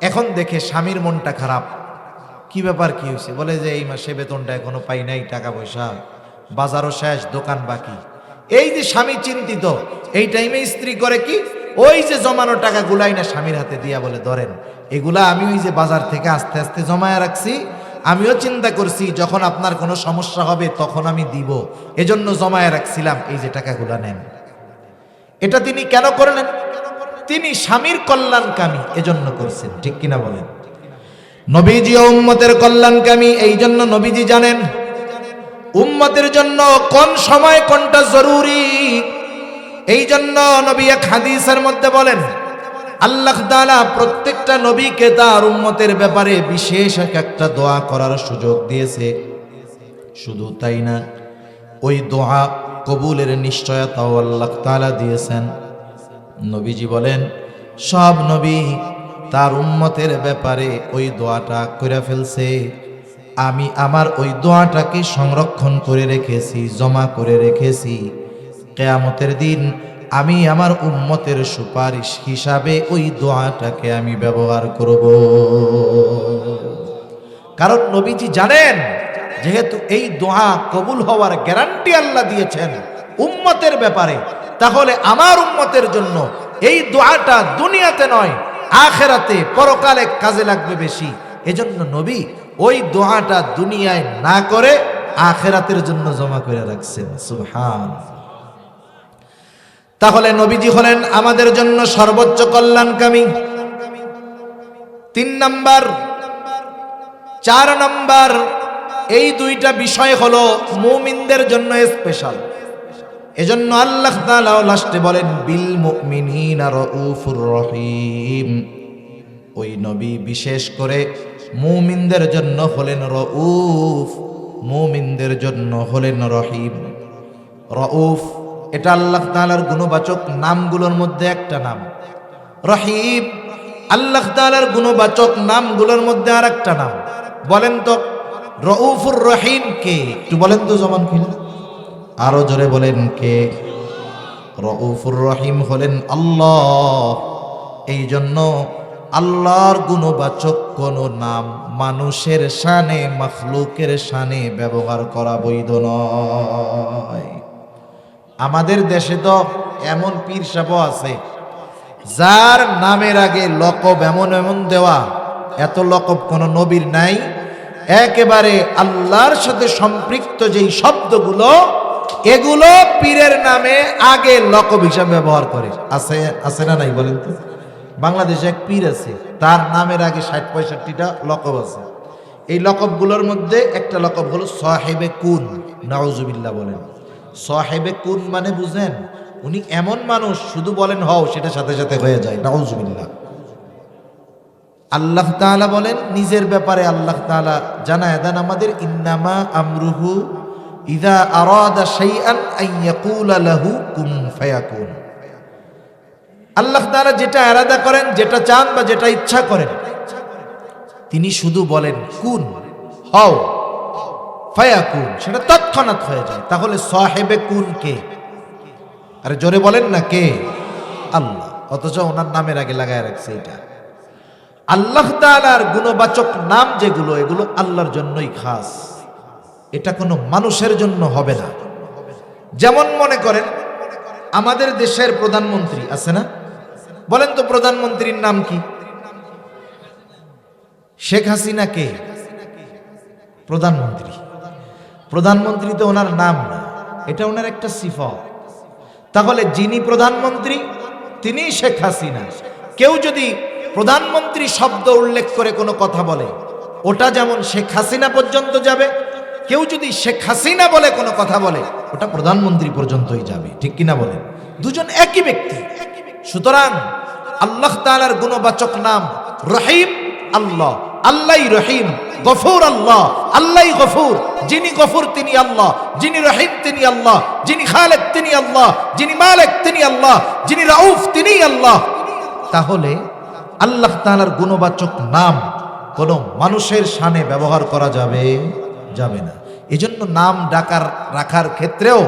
এখন দেখে স্বামীর মনটা খারাপ, কি ব্যাপার, কি হয়েছে? বলে যে এই মাসে বেতনটা এখনো পাই নাই, টাকা পয়সা, বাজারও শেষ, দোকান বাকি। এই যে স্বামী চিন্তিত, এই টাইমে স্ত্রী করে কি, ওই যে জমানো টাকা গুলাই না স্বামীর হাতে দিয়া বলে, ধরেন এগুলা আমি ওই যে বাজার থেকে আস্তে আস্তে জমায়া রাখছি, আমিও চিন্তা করছি যখন আপনার কোনো সমস্যা হবে তখন আমি দিব, এজন্য জমায়া রাখছিলাম, এই যে টাকাগুলা নেন। এটা তিনি কেন করলেন? তিনি স্বামীর কল্যাণকামী এজন্য করছেন, ঠিক কিনা বলেন? নবীজি ও উম্মতের কল্যাণকামী, এই জন্য নবীজি জানেন উম্মতের জন্য কোন সময় কোনটা জরুরি। এই জন্য নবী এক হাদিসের মধ্যে বলেন, আল্লাহ তাআলা প্রত্যেকটা নবীকে তার উম্মতের ব্যাপারে বিশেষ একটা দোয়া করার সুযোগ দিয়েছে। শুধু তাই না, ওই দোয়া কবুলের নিশ্চয়তাও আল্লাহ তাআলা দিয়েছেন। নবীজি বলেন, সব নবী তার উম্মতের ব্যাপারে ওই দোয়াটা করে ফেলছে, আমি আমার ওই দোয়াটাকে সংরক্ষণ করে রেখেছি, জমা করে রেখেছি। কিয়ামতের দিন আমি আমার উম্মতের সুপারিশ হিসাবে ওই দোয়াটাকে আমি ব্যবহার করব। কারণ নবীজি জানেন যেহেতু এই দোয়া কবুল হওয়ার গ্যারান্টি আল্লাহ দিয়েছেন উম্মতের ব্যাপারে, তাহলে আমার উম্মতের জন্য এই দোয়াটা দুনিয়াতে নয় আখিরাতে পরকালে কাজে লাগবে বেশি। এজন্য নবী ওই দোয়াটা দুনিয়ায় না করে আখিরাতের জন্য জমা করে রাখছেন। সুবহান। তাহলে নবীজি হলেন আমাদের জন্য সর্বোচ্চ কল্যাণকামী। 3 নাম্বার, 4 নাম্বার, এই 2টা বিষয় হলো মুমিনদের জন্য স্পেশাল। এজন্য আল্লাহ তাআলা লাস্টে বলেন, বিল মুমিনিনা রাউফুর রহিম। ওই নবী বিশেষ করে মুমিনদের জন্য হলেন রাউফ, মুমিনদের জন্য হলেন রহিম। রাউফ এটা আল্লাহ তাআলার গুণবাচক নামগুলোর মধ্যে একটা নাম। রহিম আল্লাহ তাআলার গুণবাচক নামগুলোর মধ্যে আর একটা নাম। বলেন তো রাউফুর রহিম কে? একটু বলেন তো জমান খুলে, আরো জোরে বলেন কে? রাউফুর রহিম হলেন আল্লাহ। এই জন্য আল্লাহর গুণবাচক কোন নাম মানুষের শানে, মাখলুকের শানে ব্যবহার করা বৈধ নয়। আমাদের দেশে তো এমন পীর সাহেব আছে যার নামের আগে লকব এমন এমন দেওয়া, এত লকব কোন নবীর নাই। একেবারে আল্লাহর সাথে সম্পৃক্ত যেই শব্দগুলো, এগুলো পীরের নামে আগে লকব হিসাবে ব্যবহার করে। আছে আছে না নাই বলেন তো? বাংলাদেশে এক পীর আছে, তার নামের আগে 60-65টা লকব আছে। এই লকবগুলোর মধ্যে একটা লকব হলো সাহেবে কুন। নাউজুবিল্লাহ বলেন। সাহেবে কুন মানে বুঝেন? উনি এমন মানুষ, শুধু বলেন হও, সেটা সাথে সাথে হয়ে যায়। নাউজুবিল্লাহ। আল্লাহ তাআলা বলেন নিজের ব্যাপারে, আল্লাহ তাআলা জানায় দেন আমাদের, ইন্নামা আমরুহু ইযা আরাদা শাইআন আন ইয়াকুলা লাহু কুন ফায়াকুন। আল্লাহ তাআলা যেটা ইরাদা করেন, যেটা চান বা যেটা ইচ্ছা করেন, তিনি শুধু বলেন কুন, হও, ফায়াকুন, সেটা তৎক্ষণাৎ হয়ে যায়। তাহলে সাহেবে কুন কে? আরে জোরে বলেন না কে? আল্লাহ। অথচ ওনার নামের আগে লাগায় রাখছে এটা। আল্লাহ তাআলার গুণবাচক নাম যেগুলো, এগুলো আল্লাহর জন্যই খাস, এটা কোনো মানুষের জন্য হবে না। যেমন মনে করেন আমাদের দেশের প্রধানমন্ত্রী আছে না? বলেন তো প্রধানমন্ত্রীর নাম কি? শেখ হাসিনা কে? প্রধানমন্ত্রী। প্রধানমন্ত্রী তো ওনার নাম না, এটা ওনার একটা সিফত। তাহলে যিনি প্রধানমন্ত্রী তিনি শেখ হাসিনা। কেউ যদি প্রধানমন্ত্রী শব্দ উল্লেখ করে কোনো কথা বলে, ওটা যেমন শেখ হাসিনা পর্যন্ত যাবে। কেউ যদি শেখ হাসিনা বলে কোনো কথা বলে, ওটা প্রধানমন্ত্রী পর্যন্তই যাবে। ঠিক কিনা বলেন? দুজন একই ব্যক্তি। সুতরাং আল্লাহ তাআলার গুণবাচক নাম রহিম আল্লাহ, আল্লাহই রহিম। গফুর আল্লাহ, আল্লাহই গফুর। যিনি গফুর তিনি আল্লাহ, যিনি রহিম তিনি আল্লাহ, যিনি খালেক তিনি আল্লাহ, যিনি মালিক তিনি আল্লাহ, যিনি রাউফ তিনি আল্লাহ। তাহলে আল্লাহ তাআলার গুণবাচক নাম কোন মানুষের শানে ব্যবহার করা যাবে না। এজন্য নাম রাখার ক্ষেত্রেও,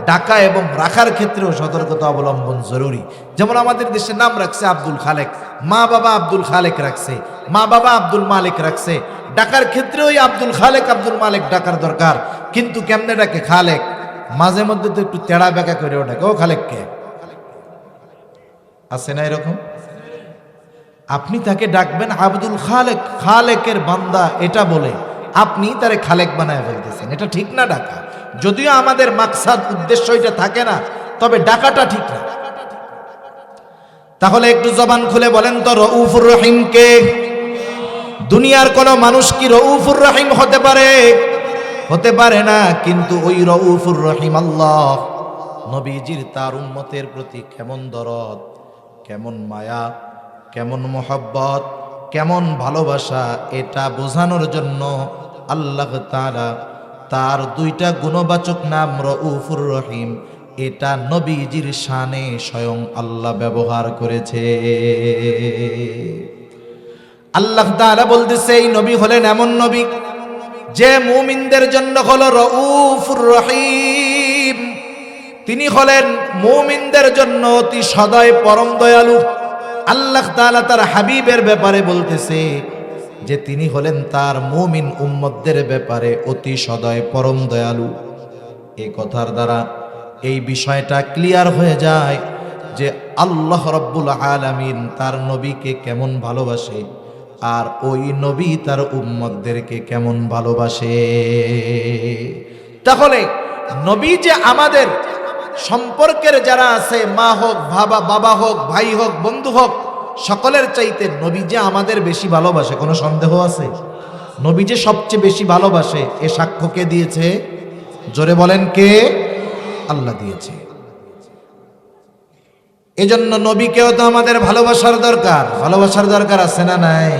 ডাকা এবং রাখার ক্ষেত্রেও সতর্কতা অবলম্বন জরুরি। যেমন আমাদের দেশে নাম রাখছে আব্দুল খালেক, মা বাবা আব্দুল খালেক রাখছে, মা বাবা আব্দুল মালিক রাখছে। ডাকার ক্ষেত্রেও আব্দুল খালেক আব্দুল মালিক ডাকার দরকার। কিন্তু কেমনে ডাকে? খালেক। মাঝে মধ্যে তো একটু তেড়া বেঁকা করে ডাকে, ও খালেক কে? আছে না এরকম? আপনি তাকে ডাকবেন আব্দুল খালেক, খালেকের বান্দা এটা বলে আপনি তারে খালেক বানায় ফেলতেছেন। এটা ঠিক না ডাকা। যদিও আমাদের মাকসাদ উদ্দেশ্য এটা থাকে না, তবে ডাকাটা ঠিক না। তাহলে একটু জবান খুলে বলেন তো, রউফুর রহিম কে? দুনিয়ার কোন মানুষ কি রউফুর রহিম হতে পারে? হতে পারে না। কিন্তু ওই রউফুর রহিম আল্লাহ নবীজির তার উম্মতের প্রতি কেমন দরদ, কেমন মায়া, কেমন মোহব্বত, কেমন ভালোবাসা, এটা বোঝানোর জন্য আল্লাহ তাআলা তার দুইটা গুণবাচক নাম রউফুর রহিম, এটা নবীজির শানে স্বয়ং আল্লাহ ব্যবহার করেছে। আল্লাহ তাআলা বলতেছে এই নবী হলেন এমন নবী যে মুমিনদের জন্য হলো রউফুর রহিম। তিনি হলেন মুমিনদের জন্য অতি সদয় পরম দয়ালু। আল্লাহ তাআলা তার হাবিবের ব্যাপারে বলতেছে যে তিনি হলেন তার মুমিন উম্মতদের ব্যাপারে অতি সদয় পরম দয়ালু। এই কথার দ্বারা এই বিষয়টা ক্লিয়ার হয়ে যায় যে আল্লাহ রাব্বুল আলামিন তার নবীকে কেমন ভালোবাসে, আর ওই নবী তার উম্মতদেরকে কেমন ভালোবাসে। তাহলে নবী যে আমাদের সম্পর্কের যারা আছে, মা হোক, বাবা হোক, ভাই হোক, বন্ধু হোক, সকলের চাইতে নবী যে আমাদের বেশি ভালোবাসে, কোনো সন্দেহ আছে? নবী যে সবচেয়ে বেশি ভালোবাসে, এ সাক্ষ্য কে দিয়েছে? জোরে বলেন কে? আল্লাহ দিয়েছে। এজন্য নবীকেও তো আমাদের ভালোবাসার দরকার। ভালোবাসার দরকার আছে না নাই?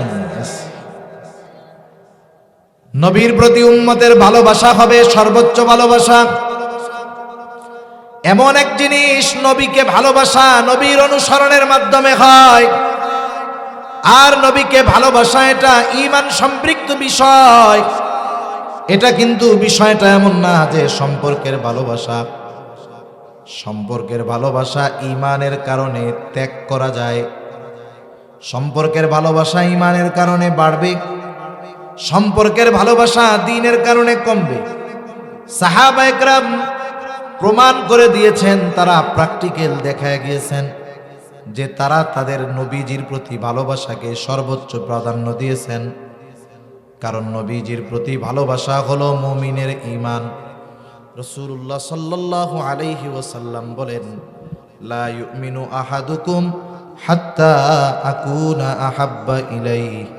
নবীর প্রতি উম্মতের ভালোবাসা হবে সর্বোচ্চ ভালোবাসা। এমন এক জিনিস, নবীকে ভালোবাসা নবীর অনুসরণের মাধ্যমে হয়। আর নবীকে ভালোবাসা এটা ঈমান সম্পৃক্ত বিষয়। এটা কিন্তু বিষয়টা এমন না যে সম্পর্কের ভালোবাসা, সম্পর্কের ভালোবাসা ঈমানের কারণে ত্যাগ করা যায়। সম্পর্কের ভালোবাসা ঈমানের কারণে বাড়বে, সম্পর্কের ভালোবাসা দ্বীনের কারণে কমবে। সাহাবায়ে কেরাম প্রমাণ করে দিয়েছেন, তারা প্র্যাকটিক্যাল দেখায় গিয়েছেন যে তারা তাদের নবীজির প্রতি ভালোবাসাকে সর্বোচ্চ প্রাধান্য দিয়েছেন। কারণ নবীজির প্রতি ভালোবাসা হলো মুমিনের ঈমান। রাসূলুল্লাহ সাল্লাল্লাহু আলাইহি ওয়াসাল্লাম বলেন, লা ইউমিনু আহাদুকুম হাত্তা আকুনা আহাব্বা ইলাইহি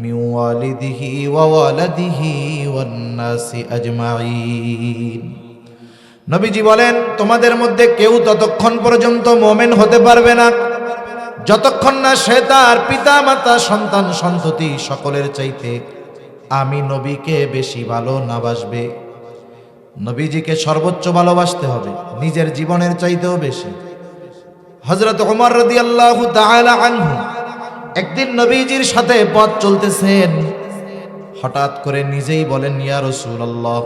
মিন ওয়ালিদিহি ওয়া ওয়ালাদিহি ওয়ান নাসি আজমাইন। নবীজি বলেন, তোমাদের মধ্যে কেউ ততক্ষণ পর্যন্ত মুমিন হতে পারবে না যতক্ষণ না সে তার পিতা মাতা, সন্তান সন্ততি সকলের চাইতে আমি নবীকে বেশি ভালো না বাসবে। নবীজিকে সর্বোচ্চ ভালোবাসতে হবে, নিজের জীবনের চাইতেও বেশি। হযরত ওমর রাদিয়াল্লাহু তাআলা আনহু একদিন নবীজির সাথে পথ চলতেছেন, হঠাৎ করে নিজেই বলেন, ইয়া রাসূলুল্লাহ,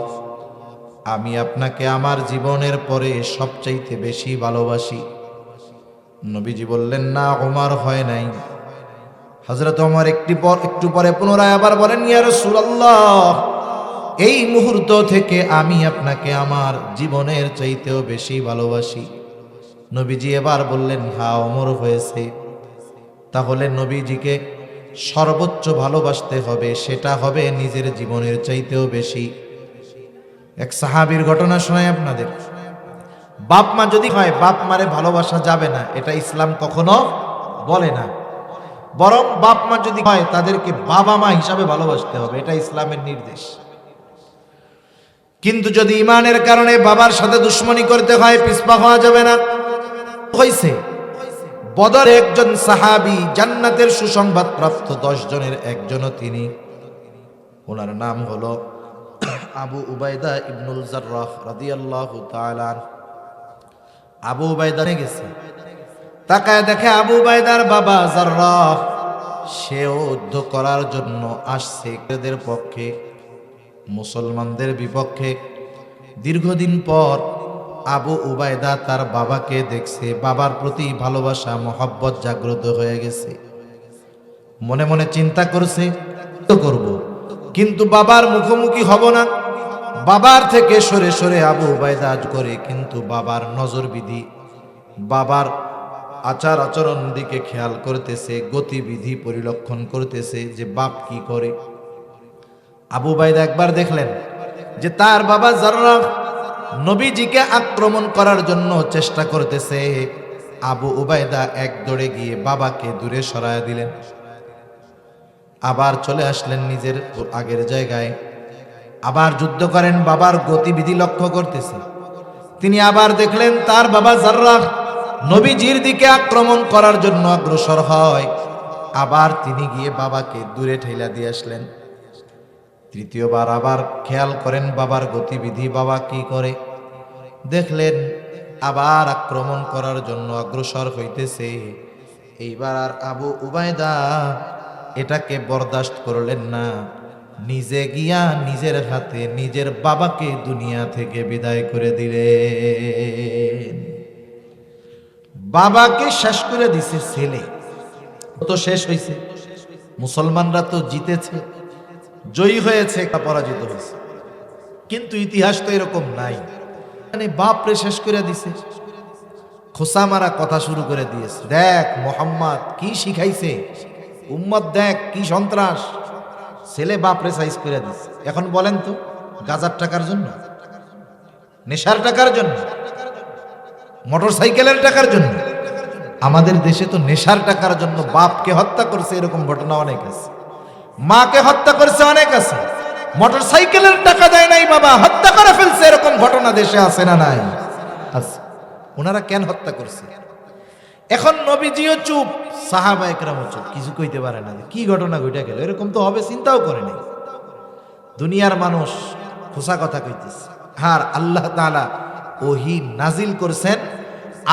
আমি আপনাকে আমার জীবনের পরে সবচাইতে বেশি ভালোবাসি। নবীজি বললেন, না ওমর, হয় নাই। হযরত ওমর একটু পরে পুনরায় আবার বলেন, ইয়া রাসূলুল্লাহ, এই মুহূর্ত থেকে আমি আপনাকে আমার জীবনের চাইতেও বেশি ভালোবাসি। নবীজি এবার বললেন, হ্যাঁ ওমর, হয়েছে। তাহলে নবীজিকে সর্বোচ্চ ভালোবাসতে হবে, সেটা হবে নিজের জীবনের চাইতেও বেশি। এক সাহাবীর ঘটনা শোনাই আপনাদের। বাপ মা যদি হয়, বাপ মারে ভালোবাসা যাবে না, এটা ইসলাম কখনো বলে না। বরং বাপ মা যদি হয় তাদেরকে বাবা মা হিসাবে ভালোবাসতে হবে, এটা ইসলামের নির্দেশ। কিন্তু যদি ইমানের কারণে বাবার সাথে দুশ্মনী করতে হয়, পিছপা হওয়া যাবে না। হইছে বদর একজন সাহাবী, জান্নাতের সুসংবাদ প্রাপ্ত 10 জনের একজনও তিনি। ওনার নাম হলো আবু উবাইদা ইবনুল জাররাহ রাদিয়াল্লাহু তাআলা। আবু উবাইদা গেছে, তাকায় দেখে আবু উবাইদার বাবা জাররাহ সেও যুদ্ধ করার জন্য আসছে এদের পক্ষে, মুসলমানদের বিপক্ষে। দীর্ঘদিন পর আবু উবাইদা তার বাবাকে দেখছে, বাবার প্রতি ভালোবাসা মহব্বত জাগ্রত হয়ে গেছে। মনে মনে চিন্তা করছে তো করব, কিন্তু বাবার মুখোমুখি হব না। বাবার থেকে সরে সরে আবু উবাইদা করে, কিন্তু বাবার নজরবিধি, বাবার আচার আচরণ দিকে খেয়াল করতেছে, গতিবিধি পরিলক্ষণ করতেছে যে বাপ কি করে। আবু উবাইদা একবার দেখলেন যে তার বাবা জাররাহ নবীজিকে আক্রমণ করার জন্য চেষ্টা করতেছে। আবু উবাইদা এক দৌড়ে গিয়ে বাবাকে দূরে সরায় দিলেন, আবার চলে আসলেন নিজের আগের জায়গায়, আবার যুদ্ধ করেন। বাবার গতিবিধি লক্ষ্য করতেছে। তিনি আবার দেখলেন তার বাবা জাররাহ নবীজির দিকে আক্রমণ করার জন্য অগ্রসর হয়। আবার তিনি গিয়ে বাবাকে দূরে ঠেলা দিয়ে আসলেন। তৃতীয়বার আবার খেয়াল করেন বাবার গতিবিধি, বাবা কি করে। দেখলেন আবার আক্রমণ করার জন্য অগ্রসর হইতেছে। এইবার আর আবু উবাইদা এটাকে বরদাস্ত করলেন না, নিজে গিয়া নিজের হাতে নিজের বাবাকে দুনিয়া থেকে বিদায় করে দিলেন। বাবাকে শেষ করে দিছে ছেলে, তো শেষ হয়েছে। মুসলমানরা তো জিতেছে, জয়ী হয়েছে, পরাজিত হয়েছে, কিন্তু ইতিহাস তো এরকম নাই। মানে বাপরে শেষ করে দিছে, খোসা মারা কথা শুরু করে দিয়েছে। দেখ মোহাম্মদ কি শিখাইছে, উম্মত দেখ কি সন্ত্রাস। ছেলে বাপরে সাইজ করে দিছে। এখন বলেন তো, গাজার টাকার জন্য, নেশার টাকার জন্য, মোটর সাইকেলের টাকার জন্য? আমাদের দেশে তো নেশার টাকার জন্য বাপকে হত্যা করছে, এরকম ঘটনা অনেক আছে। মাকে হত্যা করছে অনেক আছে। মোটর সাইকেলের টাকা দেয় নাই বাবা, হত্যা করে ফেলছে, এরকম ঘটনা দেশে আছে না নাই? আছে। ওনারা কেন হত্যা করছে? এখন নবীজিও চুপ, সাহাবা একরামও চুপ, কিছু কইতে পারে না কি ঘটনা ঘটে গেল। এরকম তো হবে চিন্তাও করে নাই। দুনিয়ার মানুষ খোসা কথা কইতেছে। আর আল্লাহ তাআলা ওহী নাজিল করছেন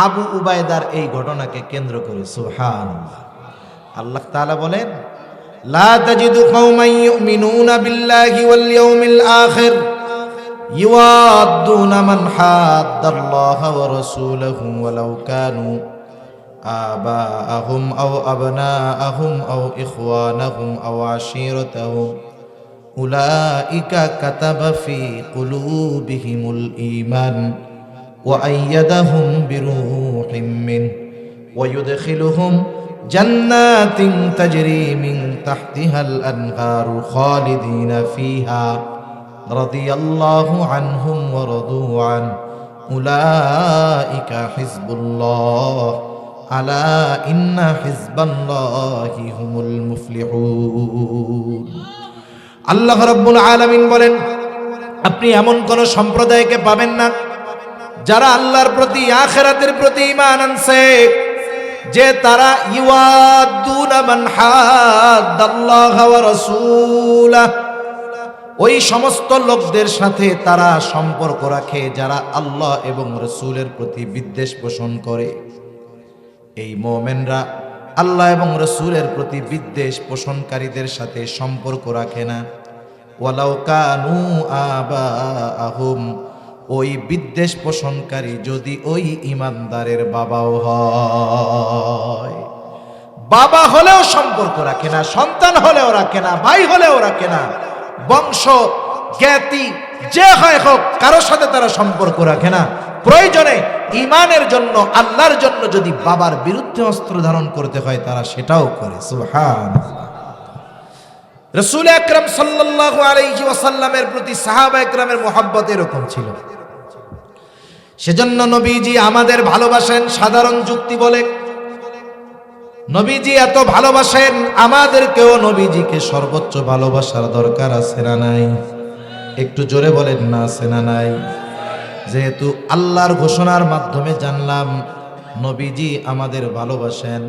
আবু উবাইদার এই ঘটনাকে কেন্দ্র করে। সুবহানাল্লাহ। আল্লাহ তাআলা বলেন, লা তাজিদু কওমান ইউমিনুনা বিল্লাহি ওয়াল ইয়াউমিল আখির ইউআদ্দুনা মান হাদ্দাল্লাহা ওয়া রাসূলাহু ওয়ালাউ কানু আবাআহুম আও আবনাআহুম আও ইখওয়ানাহুম আও আশীরাতাহুম উলাইকা কাতাবা ফি কুলুবিহিমুল ঈমান ওয়া আইয়াদাহুম বিরূহিম মিন ওয়া ইউদখিলুহুম জান্নাতিন তাজরি মিন তাহতিহাল আনহারু খালিদিনা ফিহা রাদিয়াল্লাহু আনহুম ওয়া রাদু আন উলাইকা হিজবুল্লাহ আলা ইন্না হিজবাল্লাহি হুমুল মুফলিহুন। আল্লাহ রাব্বুল আলামিন বলেন, আপনি এমন কোন সম্প্রদায়কে পাবেন না যারা আল্লাহর প্রতি, আখিরাতের প্রতি ঈমান আনছে, যে তারা ইউআদ্দুনা মান হাদ্দাল্লাহা ওয়া রাসূলাহু, ওই সমস্ত লোকদের সাথে তারা সম্পর্ক রাখে যারা আল্লাহ এবং রাসূলের প্রতি বিদ্বেষ পোষণ করে। এই মুমিনরা আল্লাহ এবং রাসূলের প্রতি বিদ্বেষ পোষণকারীদের সাথে সম্পর্ক রাখে না। ওয়ালাউ কানু আবাআহুম, ওই বিদ্বেষ পোষণকারী যদি ওই ইমানদারের বাবাও হয়, বাবা হলেও সম্পর্ক রাখে না, সন্তান হলেও রাখে না, ভাই হলেও রাখে না, বংশ জ্ঞাতি যে হয় হোক, কারোর সাথে তারা সম্পর্ক রাখে না। প্রয়োজনে ঈমানের জন্য, আল্লাহর জন্য যদি বাবার বিরুদ্ধে অস্ত্র ধারণ করতে হয় তারা সেটাও করে। সুবহানাল্লাহ। রাসূল আকরাম সাল্লাল্লাহু আলাইহি ওয়াসাল্লামের প্রতি সাহাবা একরামের মহব্বত এরকম ছিল। সেজন্য নবীজি আমাদের ভালোবাসেন সাধারণ যুক্তি বলে। নবীজি এত ভালোবাসেন, আমাদেরকেও নবীজিকে সর্বোচ্চ ভালোবাসার দরকার আছে না নাই? একটু জোরে বলেন না, আছে না নাই? যেহেতু আল্লাহর ঘোষণার মাধ্যমে জানলাম নবীজি আমাদের ভালোবাসেন,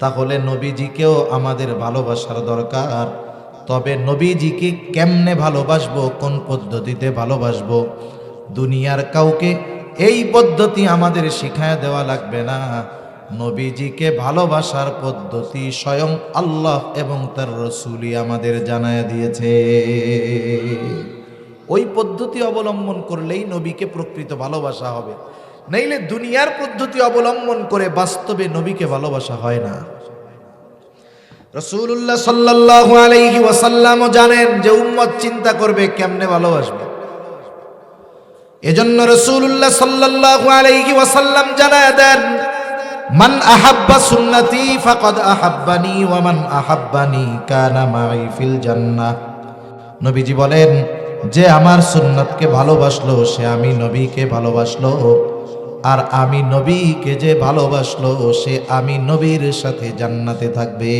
তাহলে নবীজিকেও আমাদের ভালোবাসার দরকার। তবে নবীজিকে কেমনে ভালোবাসবো, কোন পদ্ধতিতে ভালোবাসবো, দুনিয়ার কাউকে এই পদ্ধতি আমাদের শিখায় দেওয়া লাগবে না। নবীজিকে ভালোবাসার পদ্ধতি স্বয়ং আল্লাহ এবং তার রাসূলই আমাদের জানায় দিয়েছে। ওই পদ্ধতি অবলম্বন করলেই নবীকে প্রকৃত ভালোবাসা হবে, নইলে দুনিয়ার পদ্ধতি অবলম্বন করে বাস্তবে নবীকে ভালোবাসা হয় না। রাসূলুল্লাহ সাল্লাল্লাহু আলাইহি ওয়াসাল্লামও জানেন যে উম্মত চিন্তা করবে কেমনে ভালোবাসবে। এজন্য রাসূলুল্লাহ সাল্লাল্লাহু আলাইহি ওয়াসাল্লাম জানায় দেন, মান আহাব্বা সুন্নতি ফাকাদ আহাব্বানি ওয়া মান আহাব্বানি কানা মাই ফিল জান্নাহ। নবীজি বলেন, যে আমার সুন্নাতকে ভালোবাসলো সে আমি নবীকে ভালোবাসলো, আর আমি নবীকে যে ভালোবাসলো সে আমি নবীর সাথে জান্নাতে থাকবে।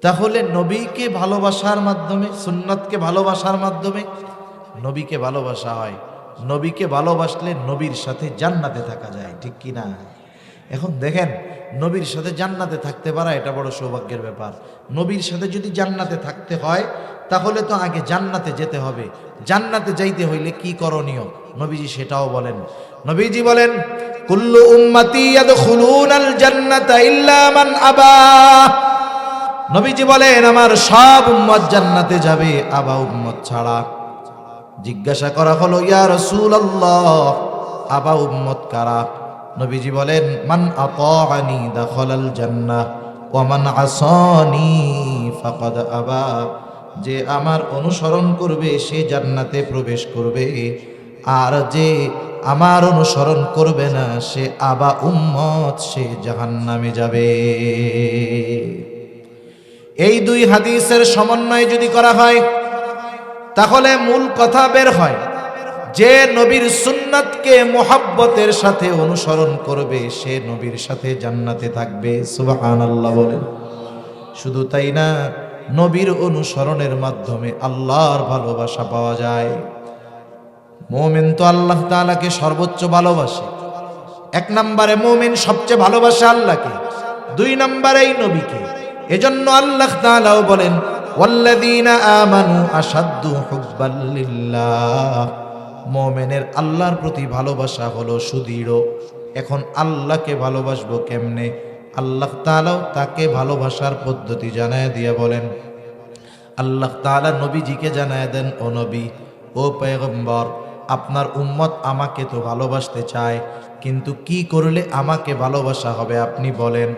তাহলে নবীকে ভালোবাসার মাধ্যমে, সুন্নাতকে ভালোবাসার মাধ্যমে নবীকে ভালোবাসা হয়। নবীকে ভালোবাসলে নবীর সাথে জান্নাতে থাকা যায়, ঠিক কি না? এখন দেখেন, নবীর সাথে জান্নাতে থাকতে পারা এটা বড় সৌভাগ্যের ব্যাপার। নবীর সাথে যদি জান্নাতে থাকতে হয় তাহলে তো আগে জান্নাতে যেতে হবে। জান্নাতে যাইতে হইলে কি করণীয় নবীজি সেটাও বলেন। নবীজি বলেন, কুল্লু উম্মতি ইয়াদখুলুনাল জান্নাতা ইল্লা মান আবা। নবীজি বলেন, আমার সব উম্মত জান্নাতে যাবে, আবা উম্মত ছাড়া। জিজ্ঞাসা করা হলো, ইয়া রাসূলুল্লাহ, আবা উম্মত কারা? নবীজি বলেন, মান আতাআনি দাখালাল জান্নাহ ওয়া মান আসানি ফাকাদ আবা। যে আমার অনুসরণ করবে সে জান্নাতে প্রবেশ করবে, আর যে আমার অনুসরণ করবে না সে আবা উম্মত, সে জাহান্নামে যাবে। এই দুই হাদিসের সমন্বয় যদি করা হয় তাহলে মূল কথা বের হয় যে নবীর সুন্নাতকে মোহাব্বতের সাথে অনুসরণ করবে সে নবীর সাথে জান্নাতে থাকবে। সুবহানাল্লাহ বলেন। শুধু তাই না, নবীর অনুসরণের মাধ্যমে আল্লাহর ভালোবাসা পাওয়া যায়। মুমিন তো আল্লাহ তাআলাকে সর্বোচ্চ ভালোবাসে। এক নম্বরে মুমিন সবচেয়ে ভালোবাসে আল্লাহকে, দুই নম্বরে এই নবীকে। এজন্য আল্লাহ তাআলাও বলেন, ওয়াল্লাযীনা আমানু আশাদ্দু হুব্বাল লিল্লাহ। মুমিনের আল্লাহর প্রতি ভালোবাসা হলো সুদৃঢ়। এখন আল্লাহকে ভালোবাসবো কেমনে? আল্লাহ তাআলাও তাকে ভালোবাসার পদ্ধতি জানায় দিয়ে বলেন, আল্লাহ তাআলা নবীজিকে জানায় দেন, ও নবী, ও পয়গম্বর, আপনার উম্মত আমাকে তো ভালোবাসতে চায়, কিন্তু কি করলে আমাকে ভালোবাসা হবে আপনি বলেন।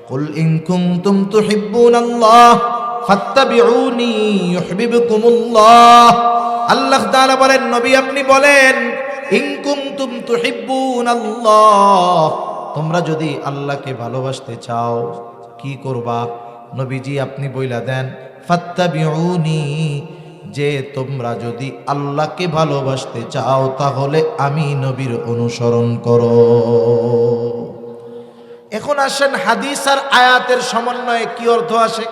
কুল ইন কুনতুম তুহিব্বুনাল্লাহ ফাত্তাবিউনি ইউহিব্বুকুমুল্লাহ। আল্লাহ তাআলা বলেন, নবী আপনি বলেন, ইন কুনতুম তুহিব্বুনাল্লাহ, তোমরা যদি আল্লাহকে ভালোবাসতে চাও কি করবা? নবীজি আপনি বইলা দেন, ফাত্তাবিউনি, যে তোমরা যদি আল্লাহকে ভালোবাসতে চাও তাহলে আমি নবীর অনুসরণ করো। এখন আসেন হাদিস আর আয়াতের সমন্বয়ে কি অর্থ আসে?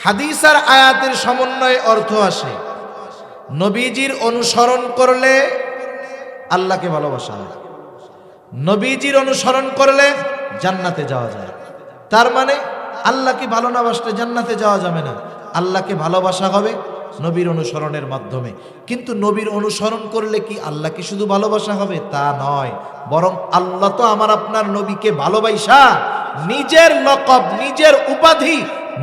হাদিস আর আয়াতের সমন্বয়ে অর্থ আসে, নবীজির অনুসরণ করলে আল্লাহকে ভালোবাসা হয়, নবীজির অনুসরণ করলে জান্নাতে যাওয়া যায়। তার মানে আল্লাহকে ভালো না বাসলে জান্নাতে যাওয়া যাবে না। আল্লাহকে ভালোবাসা হবে নবীর অনুসরণের মাধ্যমে। কিন্তু নবীর অনুসরণ করলে কি আল্লাহকে শুধু ভালোবাসা হবে? তা নয়, বরং আল্লাহ তো আমার আপনার নবীকে ভালোবাসা নিজের লকব, নিজের উপাধি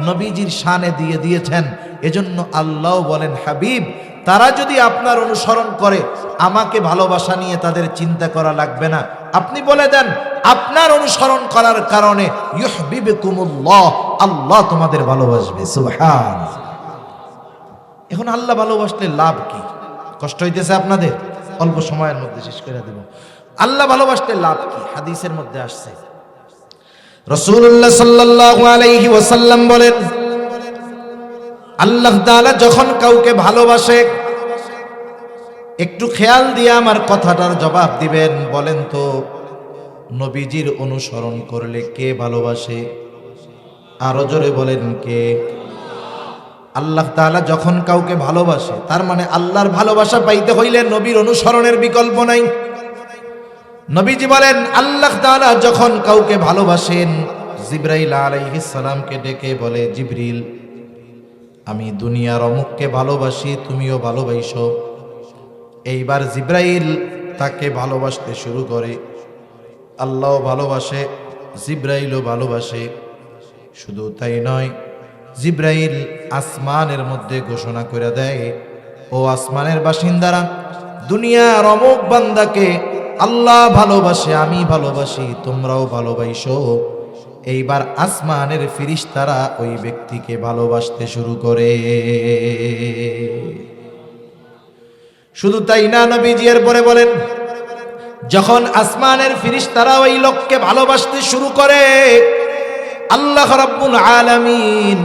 নবীজির শানে দিয়ে দিয়েছেন। এজন্য আল্লাহ বলেন, হাবিব, তারা যদি আপনার অনুসরণ করে আমাকে ভালোবাসা নিয়ে তাদের চিন্তা করা লাগবে না। আপনি বলে দেন, আপনার অনুসরণ করার কারণে ইউহিব্বুকুমুল্লাহ, আল্লাহ তোমাদের ভালোবাসবে। সুবহানাল্লাহ। এখন আল্লাহ ভালোবাসলে লাভ কি? কষ্ট হইতেছে আপনাদের? অল্প সময়ের মধ্যে শেষ করে দেব। আল্লাহ ভালোবাসলে লাভ কি? হাদিসের মধ্যে আসছে, রাসূলুল্লাহ সাল্লাল্লাহু আলাইহি ওয়াসাল্লাম বলেন, আল্লাহ তাআলা যখন কাউকে ভালোবাসে, একটু খেয়াল দিয়ে আমার কথাটার জবাব দিবেন। বলেন তো, নবীজির অনুসরণ করলে কে ভালোবাসে? আরো জোরে বলেন, কে? আল্লাহ তাআলা যখন কাউকে ভালোবাসে, তার মানে আল্লাহর ভালোবাসা পাইতে হইলে নবীর অনুসরণের বিকল্প নাই। নবীজি বলেন, আল্লাহ তাআলা যখন কাউকে ভালোবাসেন, জিবরাইল আলাইহিস সালামকে ডেকে বলে, জিবরিল, আমি দুনিয়ার অমুককে ভালোবাসি, তুমিও ভালোবাসো। এইবার জিবরাইল তাকে ভালোবাসতে শুরু করে। আল্লাহও ভালোবাসে, জিবরাইলও ভালোবাসে। শুধু তাই নয়, জিবরাইল আসমানের মধ্যে ঘোষণা করে দেয়, ও আসমানের বাসিন্দারা, দুনিয়ার অমুক বান্দাকে আল্লাহ ভালোবাসে, আমি ভালোবাসি, তোমরাও ভালোবাসো। এইবার আসমানের ফেরেশতারা ওই ব্যক্তিকে ভালোবাসতে শুরু করে। শুধু তাই না, নবীজি এর পরে বলেন, যখন আসমানের ফেরেশতারা ওই লোককে ভালোবাসতে শুরু করে, আল্লাহ রাব্বুল আলামিন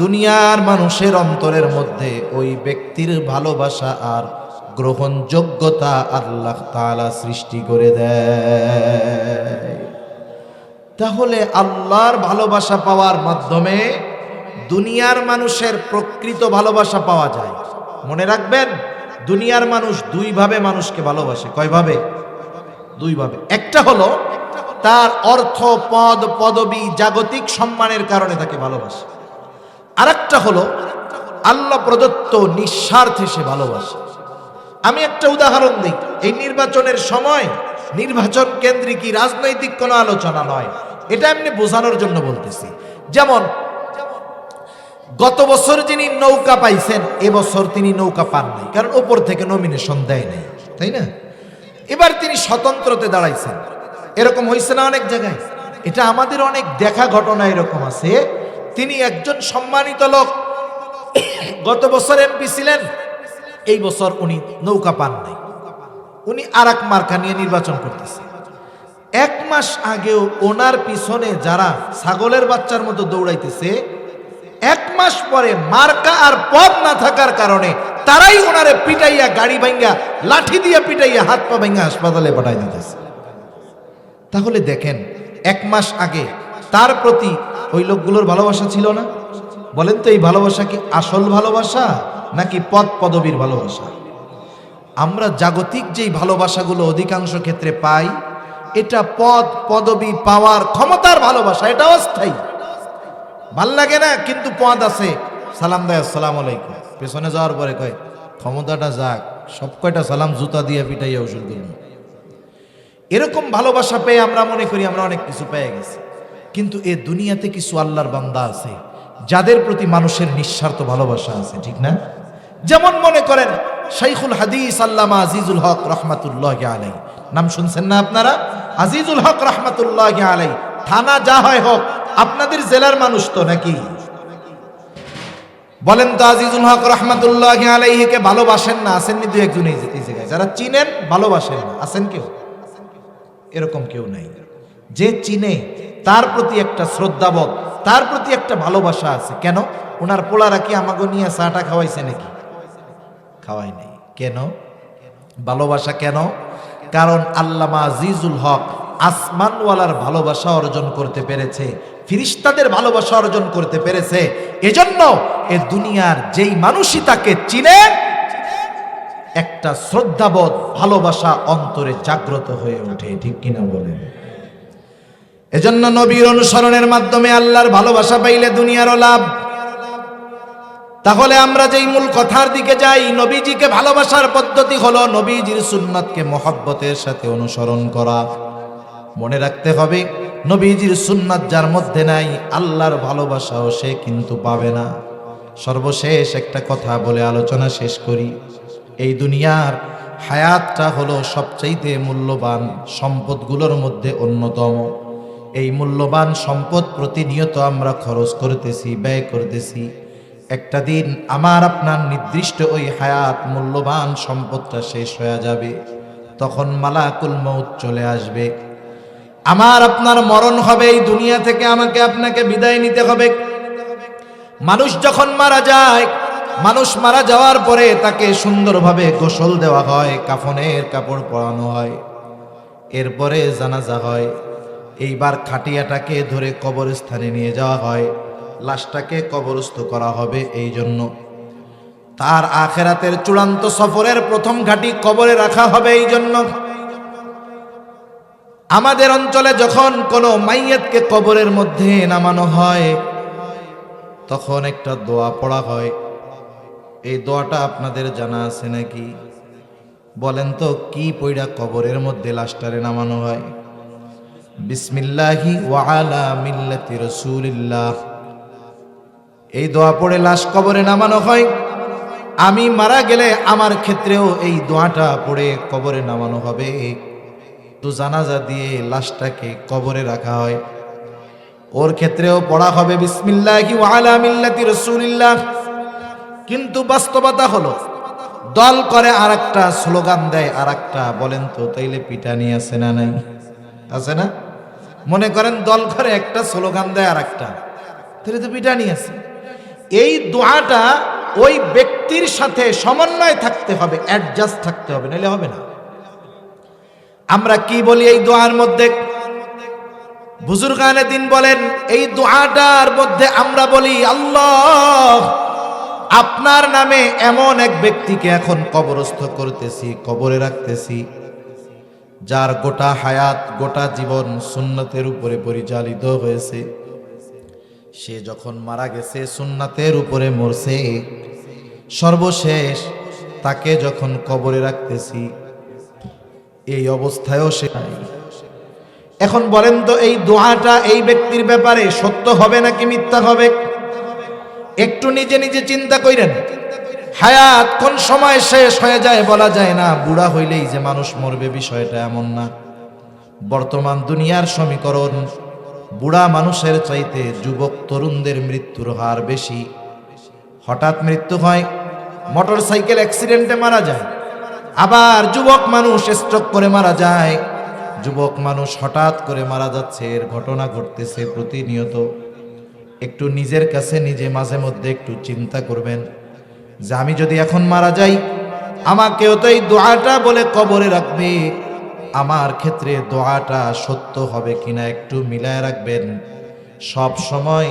দুনিয়ার মানুষের অন্তরের মধ্যে ওই ব্যক্তির ভালোবাসা আর গ্রহণযোগ্যতা আল্লাহ তাআলা সৃষ্টি করে দেয়। তাহলে আল্লাহর ভালোবাসা পাওয়ার মাধ্যমে দুনিয়ার মানুষের প্রকৃত ভালোবাসা পাওয়া যায়। মনে রাখবেন, দুনিয়ার মানুষ দুইভাবে মানুষকে ভালোবাসে। কয়ভাবে? দুইভাবে। একটা হলো তার অর্থ, পদ, পদবি, জাগতিক সম্মানের কারণে তাকে ভালোবাসে। আরেকটা হলো আল্লাহ প্রদত্ত নিঃস্বার্থে সে ভালোবাসে। আমি একটা উদাহরণ দিই। এই নির্বাচনের সময় নির্বাচন কেন্দ্রিক রাজনৈতিক কোনো আলোচনা নয়, এটা এমনি বোঝানোর জন্য বলতেছি। যেমন গত বছর যিনি নৌকা পাইছেন, এবছর তিনি নৌকা পান নাই, কারণ ওপর থেকে নমিনেশন দেয় নাই, তাই না? এবার তিনি স্বতন্ত্রতে দাঁড়াইছেন। এরকম হয়েছে না অনেক জায়গায়? এটা আমাদের অনেক দেখা ঘটনা এরকম আছে। তিনি একজন সম্মানিত লোক, গত বছর এমপি ছিলেন, এই বছর উনি নৌকা পান নাই, উনি আর এক মার্কা নিয়ে নির্বাচন করতেছে। এক মাস আগেও ওনার পিছনে যারা ছাগলের বাচ্চার মতো দৌড়াইতেছে, এক মাস পরে মার্কা আর পদ না থাকার কারণে তারাই ওনারে পিটাইয়া, গাড়ি ভাঙ্গা, লাঠি দিয়ে পিটাইয়া, হাত পা ভাঙ্গা হাসপাতালে পাঠাই দিতেছে। তাহলে দেখেন, এক মাস আগে তার প্রতি ওই লোকগুলোর ভালোবাসা ছিল না? বলেন তো, এই ভালোবাসা কি আসল ভালোবাসা নাকি পদ পদবীর ভালোবাসা? আমরা জাগতিক যেই ভালোবাসাগুলো অধিকাংশ ক্ষেত্রে পাই, এটা পদ পদবী পাওয়ার ক্ষমতার ভালোবাসা, এটা অস্থায়ী। ভাল লাগে না, কিন্তু পদ আছে, সালাম দেয় আসসালামু আলাইকুম, পেছনে যাওয়ার পরে কয় ক্ষমতাটা যাক, সব কয়টা সালাম জুতা দিয়ে পিটাইয়া ওষুধ করব। এরকম ভালোবাসা পেয়ে আমরা মনে করি আমরা অনেক কিছু পেয়ে গেছি। কিন্তু এ দুনিয়াতে কিছু আল্লাহর বান্দা আছে যাদের প্রতি মানুষের নিঃস্বার্থ ভালোবাসা আছে, ঠিক না? যেমন মনে করেন শাইখুল হাদিস আল্লামা আজিজুল হক রহমাতুল্লাহি আলাইহি, নাম শুনছেন না আপনারা? আজিজুল হক রহমাতুল্লাহি আলাইহি, থানা যা হয় হোক, আপনাদের জেলার মানুষ তো নাকি? বলেন তো, আজিজুল হক রহমাতুল্লাহি আলাইহিকে ভালোবাসেন না? আসেননি দু একজন এই জায়গায়? যারা চিনেন ভালোবাসেন না, আছেন কেউ? এরকম কেউ নাই। যে চিনে তার প্রতি একটা শ্রদ্ধাবোধ, তার প্রতি একটা ভালোবাসা আছে। কেন? ওনার পোলারা কি আমাকে নিয়ে চাটা খাওয়াইছে নাকি? খাওয়াই নাই। কেন? ভালোবাসা কেন? কারণ আল্লামা আজিজুল হক আসমানওয়ালার ভালোবাসা অর্জন করতে পেরেছে, ফিরিস্তাদের ভালোবাসা অর্জন করতে পেরেছে। এজন্য এ দুনিয়ার যেই মানুষই তাকে চিনে, একটা শ্রদ্ধাবোধ, ভালোবাসা অন্তরে জাগ্রত হয়ে ওঠে, ঠিক কিনা বলেন? এজন্য নবীর অনুসরণের মাধ্যমে আল্লাহর ভালোবাসা পাইলে দুনিয়ারও লাভ। তাহলে আমরা যেই মূল কথার দিকে যাই, নবীজিকে ভালোবাসার পদ্ধতি হলো নবীজির সুন্নাতকে মহব্বতের সাথে অনুসরণ করা। মনে রাখতে হবে, নবীজির সুন্নাত যার মধ্যে নাই, আল্লাহর ভালোবাসাও সে কিন্তু পাবে না। সর্বশেষ একটা কথা বলে আলোচনা শেষ করি। এই দুনিয়ার হায়াতটা হলো সবচাইতে মূল্যবান সম্পদগুলোর মধ্যে অন্যতম। এই মূল্যবান সম্পদ প্রতিনিয়ত আমরা খরচ করতেছি, ব্যয় করতেছি। একটা দিন আমার আপনার নির্দিষ্ট ওই হায়াত, মূল্যবান সম্পদটা শেষ হয়ে যাবে। তখন মালাকুল মউত চলে আসবে। আমার আপনার মরণ হবে, এই দুনিয়া থেকে আমাকে আপনাকে বিদায় নিতে হবে। মানুষ যখন মারা যায়, মানুষ মারা যাওয়ার পরে তাকে সুন্দরভাবে গোসল দেওয়া হয়, কাফনের কাপড় পরানো হয়, এরপরে জানাজা হয়। এইবার খাটিয়াটাকে ধরে কবরস্থানে নিয়ে যাওয়া হয়, লাশটাকে কবরস্থ করা হবে। এই জন্য তার আখেরাতের চূড়ান্ত সফরের প্রথম ঘাঁটি কবরে রাখা হবে। এই জন্য আমাদের অঞ্চলে যখন কোনো মাইয়াতকে কবরের মধ্যে নামানো হয়, তখন একটা দোয়া পড়া হয়। এই দোয়াটা আপনাদের জানা আছে নাকি? বলেন তো, কি পইড়া কবরের মধ্যে লাশটারে নামানো হয়? বিসমিল্লাহি ওয়া আলা মিল্লাতি রাসূলিল্লাহ। এই দোয়া পড়ে লাশ কবরে নামানো হয়। আমি মারা গেলে আমার ক্ষেত্রেও এই দোয়াটা পড়ে কবরে নামানো হবে। তো জানাজা দিয়ে লাশটাকে কবরে রাখা হয়, ওর ক্ষেত্রেও পড়া হবে বিসমিল্লাহি ওয়া আলা মিল্লাতি রাসূলিল্লাহ। কিন্তু বাস্তবতা হলো, দল করে আরেকটা, স্লোগান দেয় আরেকটা। বলেন তো, তাইলে পিটানি আছে না নাই? আছে না? মনে করেন দল করে একটা, স্লোগান দেয় আরেকটা, তাহলে তো পিটানি আছে। এই দোয়াটা ওই ব্যক্তির সাথে সমন্বয় থাকতে হবে, অ্যাডজাস্ট থাকতে হবে, নাহলে হবে না। আমরা কি বলি এই দোয়ার মধ্যে? বুজুর্গানে দিন বলেন, এই দোয়াটার মধ্যে আমরা বলি, আল্লাহ, আপনার নামে এমন এক ব্যক্তিকে এখন কবরস্থ করতেছি, কবরে রাখতেছি, যার গোটা হায়াত, গোটা জীবন সুন্নতের উপরে পরিচালিত হয়েছে। সে যখন মারা গেছে সুন্নাতের উপরে মরছে, সর্বশেষ তাকে যখন কবরে রাখতেছি, এই অবস্থায়ও সে নাই। এখন বলেন তো, এই দোয়াটা এই ব্যক্তির ব্যাপারে সত্য হবে নাকি মিথ্যা হবে? একটু নিজে নিজে চিন্তা করেন। হায়াত কোন সময় শেষ হয়ে যায় বলা যায় না। বুড়া হইলেই যে মানুষ মরবে বিষয়টা এমন না। বর্তমান দুনিয়ার সমীকরণ, বুড়া মানুষের চাইতে যুবক তরুণদের মৃত্যুর হার বেশি। হঠাৎ মৃত্যু হয়, মোটর সাইকেল অ্যাক্সিডেন্টে মারা যায়। আবার যুবক মানুষ স্ট্রোক করে মারা যায়। যুবক মানুষ হঠাৎ করে মারা যাচ্ছে, এর ঘটনা ঘটতেছে প্রতিনিয়ত। একটু নিজের কাছে নিজে মাঝে মধ্যে একটু চিন্তা করবেন যে আমি যদি এখন মারা যাই, আমাকেও তো এই দোয়াটা বলে কবরে রাখবে। আমার ক্ষেত্রে দোয়াটা সত্য হবে কিনা একটু মিলায় রাখবেন। সব সময়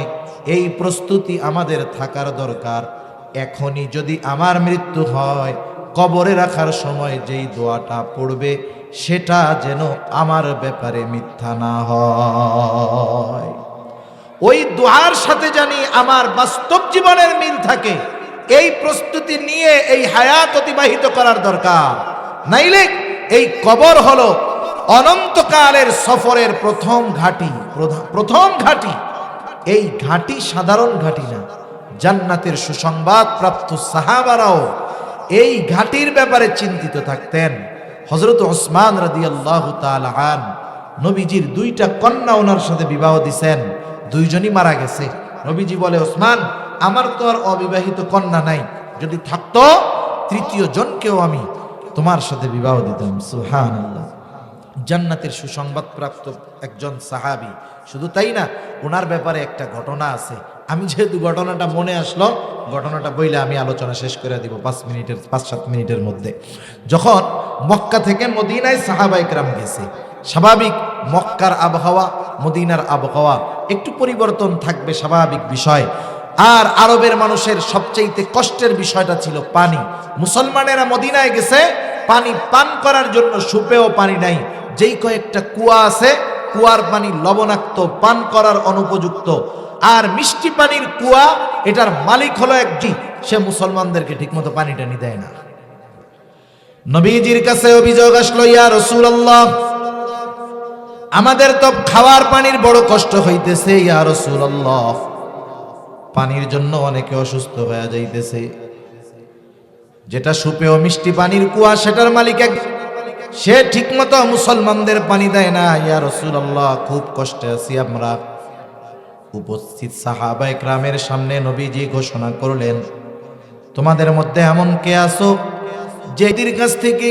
এই প্রস্তুতি আমাদের থাকার দরকার। এখনই যদি আমার মৃত্যু হয়, কবরে রাখার সময় যেই দোয়াটা পড়বে সেটা যেন আমার ব্যাপারে মিথ্যা না হয়। ওই দোয়ার সাথে জানি আমার বাস্তব জীবনের মিল থাকে, এই প্রস্তুতি নিয়ে এই হায়াত অতিবাহিত করার দরকার। নাইলে এই কবর হলো অনন্তকালের সফরের প্রথম ঘাঁটি। এই ঘাঁটি সাধারণ ঘাঁটি না। জান্নাতের সুসংবাদ প্রাপ্ত সাহাবারাও এই ঘাঁটির ব্যাপারে চিন্তিত থাকতেন। হযরত ওসমান রাদিয়াল্লাহু তাআলা আন নবীজির দুইটা কন্যা ওনার সাথে বিবাহ দিছেন, দুইজনই মারা গেছে। নবীজি বলে, ওসমান, আমার তো আর অবিবাহিত কন্যা নাই, যদি থাকতো তৃতীয় জনকেও আমি তোমার সাথে বিবাহ দিতাম। সুবহানাল্লাহ। জান্নাতের সুসংবাদ প্রাপ্ত একজন সাহাবী। শুধু তাই না, ওনার ব্যাপারে একটা ঘটনা আছে। আমি যেহেতু ঘটনাটা মনে আসলো, ঘটনাটা বইলে আমি আলোচনা শেষ করে দিব 5-7 মিনিটের মধ্যে। যখন মক্কা থেকে মদিনায় সাহাবায়ে কেরাম গেছে, স্বাভাবিক মক্কার আবহাওয়া মদিনার আবহাওয়া একটু পরিবর্তন থাকবে, স্বাভাবিক বিষয়। আর আরবের মানুষের সবচেয়ে কষ্টের বিষয়টা ছিল পানি। মুসলমানেরা মদিনায় গেছে, পানি পান করার জন্য সুপেয় পানি নাই। যেই কয়েকটা কুয়া আছে, কুয়ার পানি লবণাক্ত, পান করার অনুপযুক্ত। আর মিষ্টি পানির কুয়া, এটার মালিক হলো এক জি, সে মুসলমানদেরকে ঠিকমতো পানি টানি দেয় না। নবীজির কাছে অভিযোগ আসলো, ইয়া রাসূলুল্লাহ, আমাদের তো খাওয়ার পানির বড় কষ্ট হইতেছে। ইয়া রাসূলুল্লাহ, পানির জন্য অনেকে অসুস্থ হয়ে যাইতেছে। যেটা সুপেয় মিষ্টি পানির কুয়া, সেটার মালিক এক, সে ঠিকমতো মুসলমানদের পানি দেয় না। ইয়া রাসূলুল্লাহ, খুব কষ্টে আছি আমরা। উপস্থিত সাহাবায়ে কেরামের সামনে নবীজি ঘোষণা করলেন, তোমাদের মধ্যে এমন কে আছো যেটির কাছ থেকে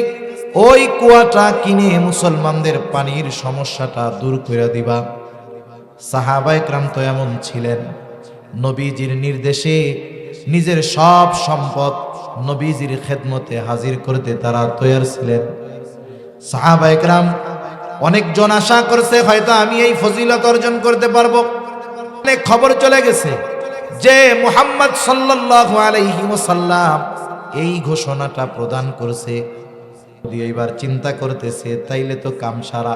ওই কুয়াটা কিনে মুসলমানদের পানির সমস্যাটা দূর করে দিবা। সাহাবায়ে কেরাম তো এমন ছিলেন, নবীজির নির্দেশে নিজের সব সম্পদ নবীজির খেদমতে হাজির করতে তারা তৈয়ার ছিলেন। সাহাবায়ে কেরাম অনেকজন আশা করছে হয়তো আমি এই ফজিলত অর্জন করতে পারবো। অনেক খবর চলে গেছে যে মুহাম্মদ সাল্লাল্লাহু আলাইহি ওয়াসাল্লাম এই ঘোষণাটা প্রদান করছে। এইবার চিন্তা করতেছে তাইলে তো কাম সারা।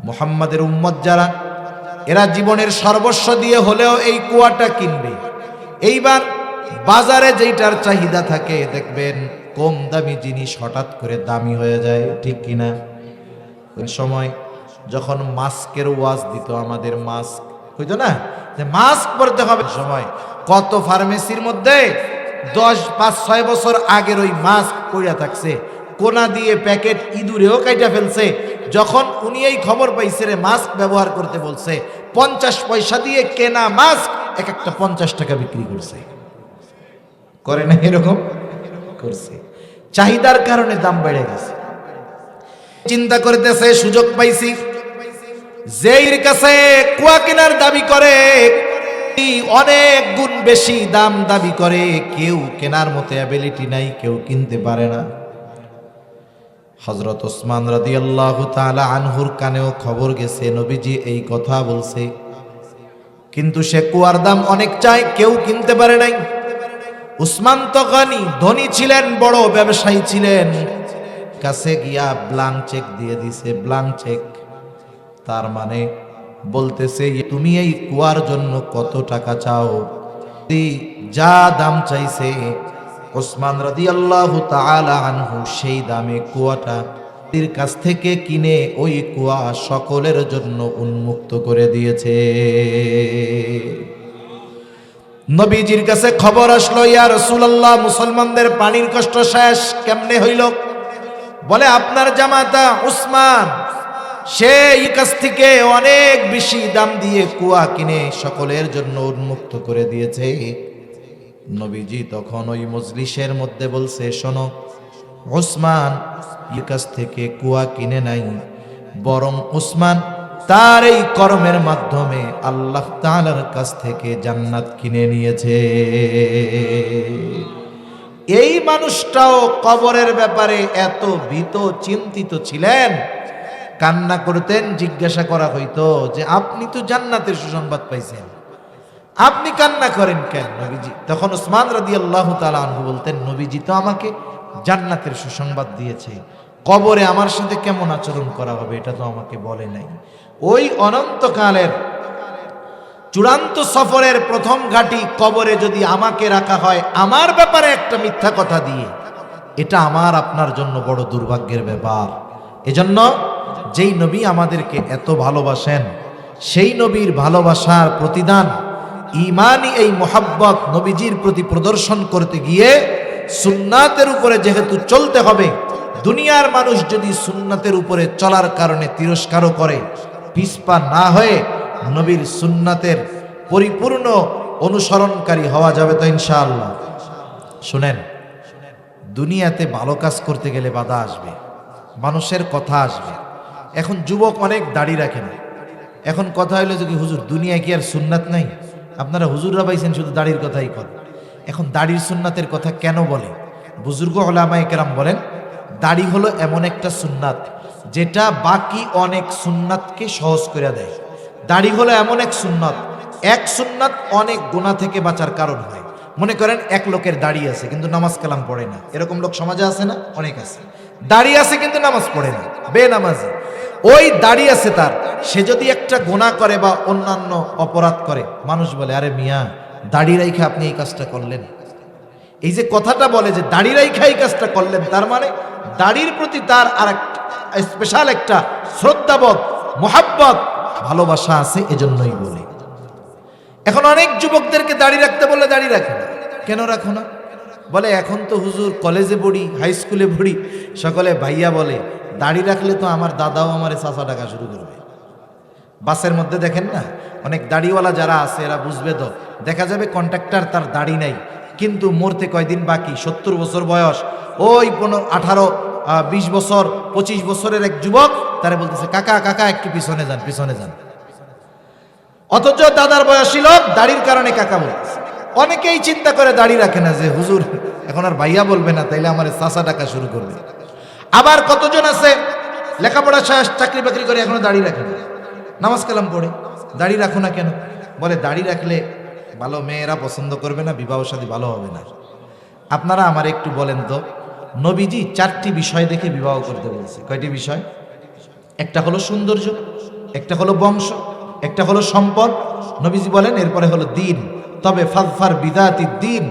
মুহাম্মাদের উম্মত যারা, এরা জীবনের সর্বস্ব দিয়ে হলেও এই কুয়াটা কিনবে। এইবার বাজারে যেটার চাহিদা থাকে দেখবেন কম দামি জিনিস হঠাৎ করে দামি হয়ে যায়, ঠিক কিনা? ওই সময় যখন মাস্কের ওয়াজ দিত, আমাদের মাস্ক হইতো না যে মাস্ক পরতে হবে, সময় কত ফার্মেসির মধ্যে 10-5-6 বছর আগের ওই মাস্ক পড়িয়া থাকছে, কোনা দিয়ে প্যাকেট ইঁদুরেও কাইটা ফেলছে। যখন উনি এই খবর পাইছে রে মাস্ক ব্যবহার করতে বলছে, 50 পয়সা দিয়ে কেনা মাস্ক এক একটা 50 টাকা বিক্রি করছে। করে না এরকম? করছে। চাহিদার কারণে দাম বেড়ে গেছে। চিন্তা করতেছে সুযোগ পাইছি, যেইর কাছে কুয়া কেনার দাবি করে অনেক গুণ বেশি দাম দাবি করে, কেউ কেনার মতো অ্যাবিলিটি নাই, কেউ কিনতে পারে না। হযরত ওসমান রাদিয়াল্লাহু তাআলা আনহুর কানেও খবর গেছে নবীজি এই কথা বলছে, কিন্তু সে কুয়ার দাম অনেক চায়, কেউ কিনতে পারে নাই। উসমান তো ধনী ছিলেন, বড় ব্যবসায়ী ছিলেন, কাছে গিয়া ব্ল্যাঙ্ক চেক দিয়ে দিছে। ব্ল্যাঙ্ক চেক তার মানে বলতেছে তুমি এই কুয়ার জন্য কত টাকা চাও। যা দাম চাইছে ওসমান রাদিয়াল্লাহু তাআলা আনহু সেই দামে কুয়াটা এর কাছ থেকে কিনে ওই কুয়া সকলের জন্য উন্মুক্ত করে দিয়েছে। নবীজির কাছে খবর আসলো, ইয়া রাসূলুল্লাহ, মুসলমানদের পানির কষ্ট শেষ, কেমনে হইল? বলে আপনার জামাতা উসমান সে এই কাছ থেকে অনেক বেশি দাম দিয়ে কুয়া কিনে সকলের জন্য উন্মুক্ত করে দিয়েছে। নবীজি তখন ওই মজলিসের মধ্যে বলছে, শোনো, উসমান এই কাছ থেকে কুয়া কিনে নাই, বরং উসমান তার এই কর্মের মাধ্যমে আল্লাহ তাআলার কাছ থেকে জান্নাত কিনে নিয়েছে। এই মানুষটাও কবরের ব্যাপারে এত ভীত চিন্তিত ছিলেন, কান্না করতেন। জিজ্ঞাসা করা হইতো যে আপনি তো জান্নাতের সুসংবাদ পাইছেন, আপনি কান্না করেন কেন নবীজি? তখন উসমান রাদিয়াল্লাহু তাআলা আনহু বলতেন, নবীজি তো আমাকে জান্নাতের সুসংবাদ দিয়েছে, কবরে আমার সাথে কেমন আচরণ করা হবে এটা তো আমাকে বলে নাই। ওই অনন্তকালের চূড়ান্ত সফরের প্রথম ঘাটি কবরে যদি আমাকে রাখা হয় আমার ব্যাপারে একটা মিথ্যা কথা দিয়ে, এটা আমার আপনার জন্য বড় দুর্ভাগ্যের ব্যাপার। এজন্য যেই নবী আমাদেরকে এত ভালোবাসেন, সেই নবীর ভালোবাসার প্রতিদান ঈমানি এই মোহাব্বত নবীজির প্রতি প্রদর্শন করতে গিয়ে সুন্নাতের উপরে যেহেতু চলতে হবে, দুনিয়ার মানুষ যদি সুন্নাতের উপরে চলার কারণে তিরস্কারও করে, পিছপা না হয়ে নবীর সুন্নাতের পরিপূর্ণ অনুসরণকারী হওয়া যাবে তো ইনশাআল্লাহ। শুনেন, দুনিয়াতে ভালো কাজ করতে গেলে বাধা আসবে, মানুষের কথা আসবে। এখন যুবক অনেক দাড়ি রাখে না। এখন কথা হইলো যে কি হুজুর দুনিয়ায় কি আর সুন্নাত নাই? আপনারা হুজুররা পাইছেন শুধু দাড়ির কথাই করেন। এখন দাড়ির সুন্নাতের কথা কেন বলে? বুজুর্গ উলামায়ে কেরাম বলেন, দাড়ি হলো এমন একটা সুন্নাত যেটা বাকি অনেক সুন্নাতকে সহজ করে দেয়। দাড়ি হলো এমন এক সুন্নাত, এক সুন্নাত অনেক গুনাহ থেকে বাঁচার কারণ হয়। মনে করেন এক লোকের দাড়ি আছে কিন্তু নামাজ কালাম পড়ে না, এরকম লোক সমাজে আছে না? অনেক আছে। দাড়ি আছে কিন্তু নামাজ পড়ে না, বেনামাজি। ওই দাড়ি আছে তার, সে যদি একটা গুনাহ করে বা অন্যান্য অপরাধ করে, মানুষ বলে আরে মিয়া দাড়ি রাইখা আপনি এই কাজটা করলেন। এই যে কথাটা বলে যে দাড়ি রাইখা এই কাজটা করলেন, তার মানে দাড়ির প্রতি তার আর স্পেশাল একটা শ্রদ্ধাবোধ, মোহাব্বত, ভালোবাসা আছে, এজন্যই বলে। এখন অনেক যুবকদেরকে দাড়ি রাখতে বলে দাড়ি রাখে না। কেন রাখো না? বলে এখন তো হুজুর কলেজে পড়ি, হাই স্কুলে পড়ি, সকলে ভাইয়া বলে, দাড়ি রাখলে তো আমার দাদাও আমার চাচা ডাকা শুরু করবে। বাসের মধ্যে দেখেন না অনেক দাড়িওয়ালা যারা আছে এরা বুঝবে তো, দেখা যাবে কন্ট্রাক্টর তার দাড়ি নাই কিন্তু মরতে কয়দিন বাকি, 70 বছর বয়স, ওই 18 20 বছর 25 বছরের এক যুবক তারে বলতেছে কাকা কাকা একটু পিছনে যান পিছনে যান, অথচ দাদার বয়সী লোক দাড়ির কারণে কাকা বলতেছে। অনেকেই চিন্তা করে দাড়ি রাখে না যে হুজুর এখন আর ভাইয়া বলবে না, তাইলে আমার চাচা ডাকা শুরু করবে। আবার কতজন আছে লেখাপড়া শেষ চাকরি বাকরি করে এখনো দাড়ি রাখে না, নামাজ কালাম পড়ে দাড়ি রাখো না কেন? বলে দাড়ি রাখলে ভালো মেয়েরা পছন্দ করবে না, বিবাহ শাদী ভালো হবে না। আপনারা আমার একটু বলেন তো, নবীজি 4টি বিষয় দেখে বিবাহ করতে বলছে। কয়টি বিষয়? একটা হলো সৌন্দর্য, একটা হলো বংশ, একটা হলো সম্পদ। নবীজি বলেন এরপরে হলো দিন, তবে ফাজফার বিদাতি দিন,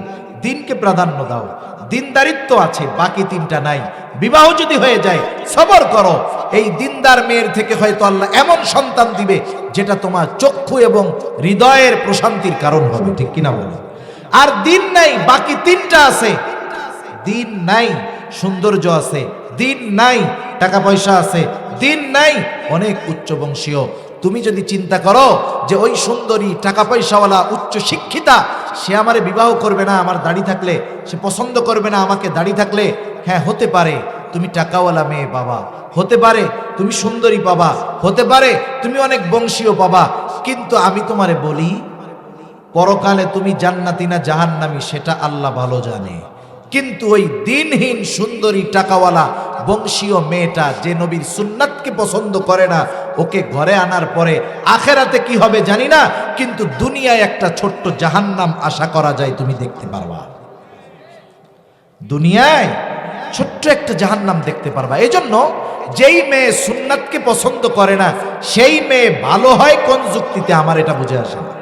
দিনকে প্রাধান্য দাও। দিনদারিত্ব আছে, বাকি 3টা নাই। বিবাহ যদি হয়ে যায় সবর করো, এই দিনদার মেয়ের থেকে হয়তো আল্লাহ এমন সন্তান দিবে যেটা তোমার চক্ষু এবং হৃদয়ের প্রশান্তির কারণ হবে, ঠিক কিনা বলো? আর দিন নাই, বাকি 3টা আছে। দিন নাই, সৌন্দর্য আছে। দিন নাই, টাকা পয়সা আছে। দিন নাই, অনেক উচ্চ বংশীয়। তুমি যদি চিন্তা করো যে ওই সুন্দরী টাকা পয়সাওয়ালা উচ্চ শিক্ষিতা সে আমারে বিবাহ করবে না আমার দাড়ি থাকলে, সে পছন্দ করবে না আমাকে দাড়ি থাকলে, হ্যাঁ হতে পারে তুমি টাকাওয়ালা মেয়ে বাবা, হতে পারে তুমি সুন্দরী পাবা, হতে পারে তুমি অনেক বংশীয় পাবা, কিন্তু আমি তোমারে বলি পরকালে তুমি জান্নাতি না জাহান্নামী সেটা আল্লাহ ভালো জানে। কিন্তু ওই দিনহীন সুন্দরী টাকাওয়ালা বংশীয় মেয়েটা যে নবীর সুন্নাতকে পছন্দ করে না, ওকে ঘরে আনার পরে আখেরাতে কি হবে জানি না, কিন্তু দুনিয়ায় একটা ছোট্ট জাহান্নাম আশা করা যায়, তুমি দেখতে পারবা। দুনিয়ায় ছোট্ট একটা জাহান্নাম দেখতে পারবা। এজন্য যেই মেয়ে সুন্নাতকে পছন্দ করে না সেই মেয়ে ভালো হয় কোন যুক্তিতে, আমার এটা বুঝে আসে না।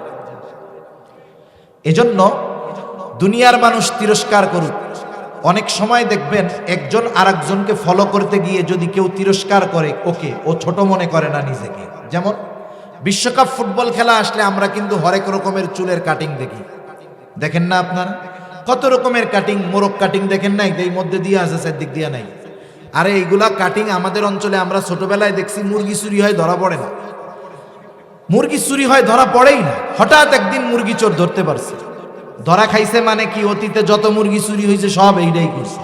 এজন্য দুনিয়ার মানুষ তিরস্কার করুক, অনেক সময় দেখবেন একজন আরেকজনকে ফলো করতে গিয়ে যদি কেউ তিরস্কার করে ওকে, ও ছোট মনে করে না নিজেকে। যেমন বিশ্বকাপ ফুটবল খেলা আসলে আমরা কিন্তু হরেক রকমের চুলের কাটিং দেখি, দেখেন না আপনারা? কত রকমের কাটিং, মোরগ কাটিং দেখেন নাই? এই মধ্যে দিয়ে আছে, চারদিক দিয়ে নাই। আরে এইগুলা কাটিং আমাদের অঞ্চলে আমরা ছোটবেলায় দেখছি মুরগি চুরি হয় ধরা পড়ে না, মুরগি চুরি হয় ধরা পড়েই না। হঠাৎ একদিন মুরগি চোর ধরতে পারছে, ধরা খাইছে মানে কি অতীতে যত মুরগি চুরি হয়েছে সব এইটাই করছে।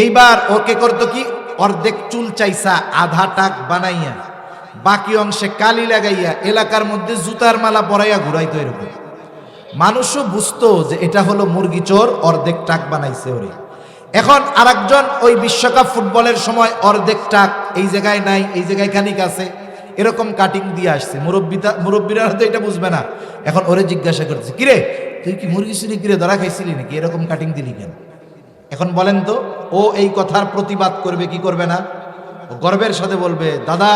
এইবার ওকে করতো কি, অর্ধেক চুল চাইছা আধা টাক বানাইয়া বাকি অংশে কালি লাগাইয়া এলাকার মধ্যে জুতার মালা পরাইয়া ঘুরাইতো। এরকম মানুষও বুঝতো যে এটা হলো মুরগি চোর, অর্ধেক টাক বানাইছে ওরে। এখন আরেকজন ওই বিশ্বকাপ ফুটবলের সময় অর্ধেক টাক এই জায়গায় নাই, এই জায়গায় খানিক আছে, এরকম কাটিং দিয়ে আসছে। মুরব্বীরা তো এটা বুঝবে না। এখন ওরে জিজ্ঞাসা করছে, কিরে তুই কি মুরগি চুরি কিরে ধরা খাইছিলি নাকি, এরকম কাটিং দিলি কেন? এখন বলেন তো ও এই কথার প্রতিবাদ করবে কি করবে না? ও গর্বের সাথে বলবে, দাদা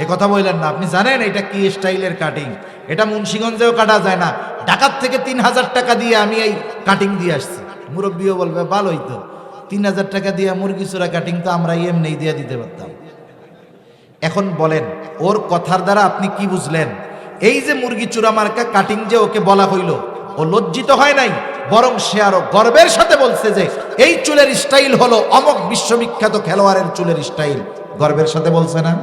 এ কথা বললেন না, আপনি জানেন এটা কি স্টাইলের কাটিং, এটা মুন্সিগঞ্জেও কাটা যায় না, ঢাকার থেকে 3000 টাকা দিয়ে আমি এই কাটিং দিয়ে আসছি। মুরব্বীও বলবে ভালোই তো, 3000 টাকা দিয়ে মুরগি চোরা কাটিং তো আমরা এমনি দিয়ে দিতে পারতাম। এখন বলেন ওর কথার দ্বারা আপনি কি বুঝলেন? এই যে মুরগি চোরা মার্কা কাটিং যে ওকে বলা হইল, ও লজ্জিত হয় নাই, বরং সে আরো গর্বের সাথে বলছে যে এই চুলের স্টাইল হলো অমক বিশ্ববিখ্যাত খেলোয়াড়ের চুলের স্টাইল। গর্বের সাথে বলছে না?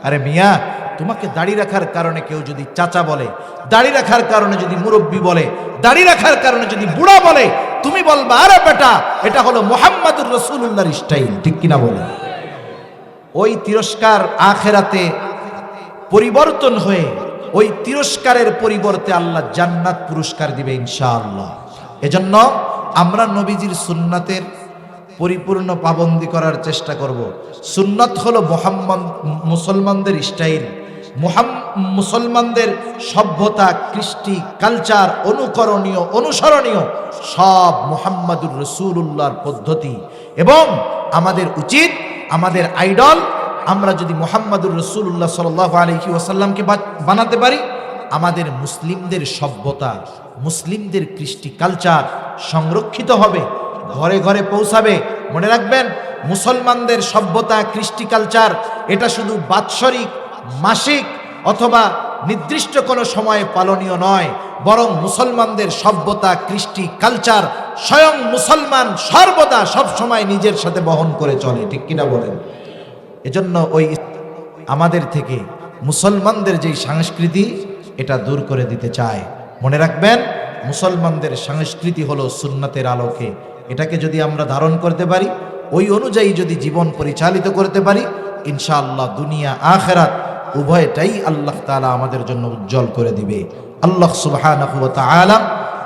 আরে মিয়া, তোমাকে দাড়ি রাখার কারণে কেউ যদি চাচা বলে, দাড়ি রাখার কারণে যদি মুরব্বী বলে, দাড়ি রাখার কারণে যদি বুড়া বলে, তুমি বলবা আরে বেটা এটা হলো মুহাম্মাদুর রাসূলুল্লাহর স্টাইল, ঠিক কিনা বলে? ওই তিরস্কার আখেরাতে পরিবর্তন হয়ে ওই তিরস্কারের পরিবর্তে আল্লাহ জান্নাত পুরস্কার দিবে ইনশাআল্লাহ। এজন্য আমরা নবীজির সুন্নাতের পরিপূর্ণ পাবন্দি করার চেষ্টা করব। সুন্নাত হলো মুসলমানদের স্টাইল, মুসলমানদের সভ্যতা, কৃষ্টি, কালচার, অনুকরণীয়, অনুসরণীয় সব মুহাম্মাদুর রাসূলুল্লাহর পদ্ধতি। এবং আমাদের উচিত, আমাদের আইডল আমরা যদি মুহাম্মাদুর রাসূলুল্লাহ সাল্লাল্লাহু আলাইহি ওয়াসাল্লামকে বানাতে পারি, আমাদের মুসলিমদের সভ্যতা, মুসলিমদের কৃষ্টি কালচার সংরক্ষিত হবে, ঘরে ঘরে পৌঁছাবে। মনে রাখবেন, মুসলমানদের সভ্যতা, কৃষ্টি কালচার এটা শুধু বাৎসরিক, মাসিক অথবা নির্দিষ্ট কোনো সময়ে পালনীয় নয়, বরং মুসলমানদের সভ্যতা, কৃষ্টি কালচার স্বয়ং মুসলমান সর্বদা সব সময় নিজের সাথে বহন করে চলে, ঠিক কিনা বলেন? এজন্য ওই আমাদের থেকে মুসলমানদের যেই সংস্কৃতি এটা দূর করে দিতে চায়। মনে রাখবেন, মুসলমানদের সংস্কৃতি হলো সুন্নাতের আলোকে। এটাকে যদি আমরা ধারণ করতে পারি, ওই অনুযায়ী যদি জীবন পরিচালিত করতে পারি, ইনশাআল্লাহ দুনিয়া আখিরাত উভয়টাই আল্লাহ তাআলা আমাদের জন্য উজ্জ্বল করে দিবে। আল্লাহ সুবহানাহু ওয়া তাআলা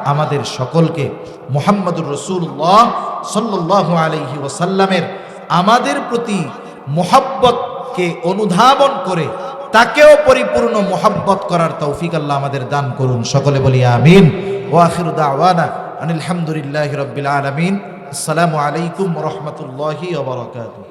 আমাদের সকলকে মুহাম্মদুর রাসূলুল্লাহ সাল্লাল্লাহু আলাইহি ওয়াসাল্লামের আমাদের প্রতি মুহাব্বতকে অনুধাবন করে তাকেও পরিপূর্ণ মুহাব্বত করার তৌফিক আল্লাহ আমাদের দান করুন। সকলে বলি আমিন। ওয়া আখিরু দাওয়ানা আনিল হামদুলিল্লাহি রাব্বিল আলামিন। আসসালামু আলাইকুম ওয়া রাহমাতুল্লাহি ওয়া বারাকাতুহু।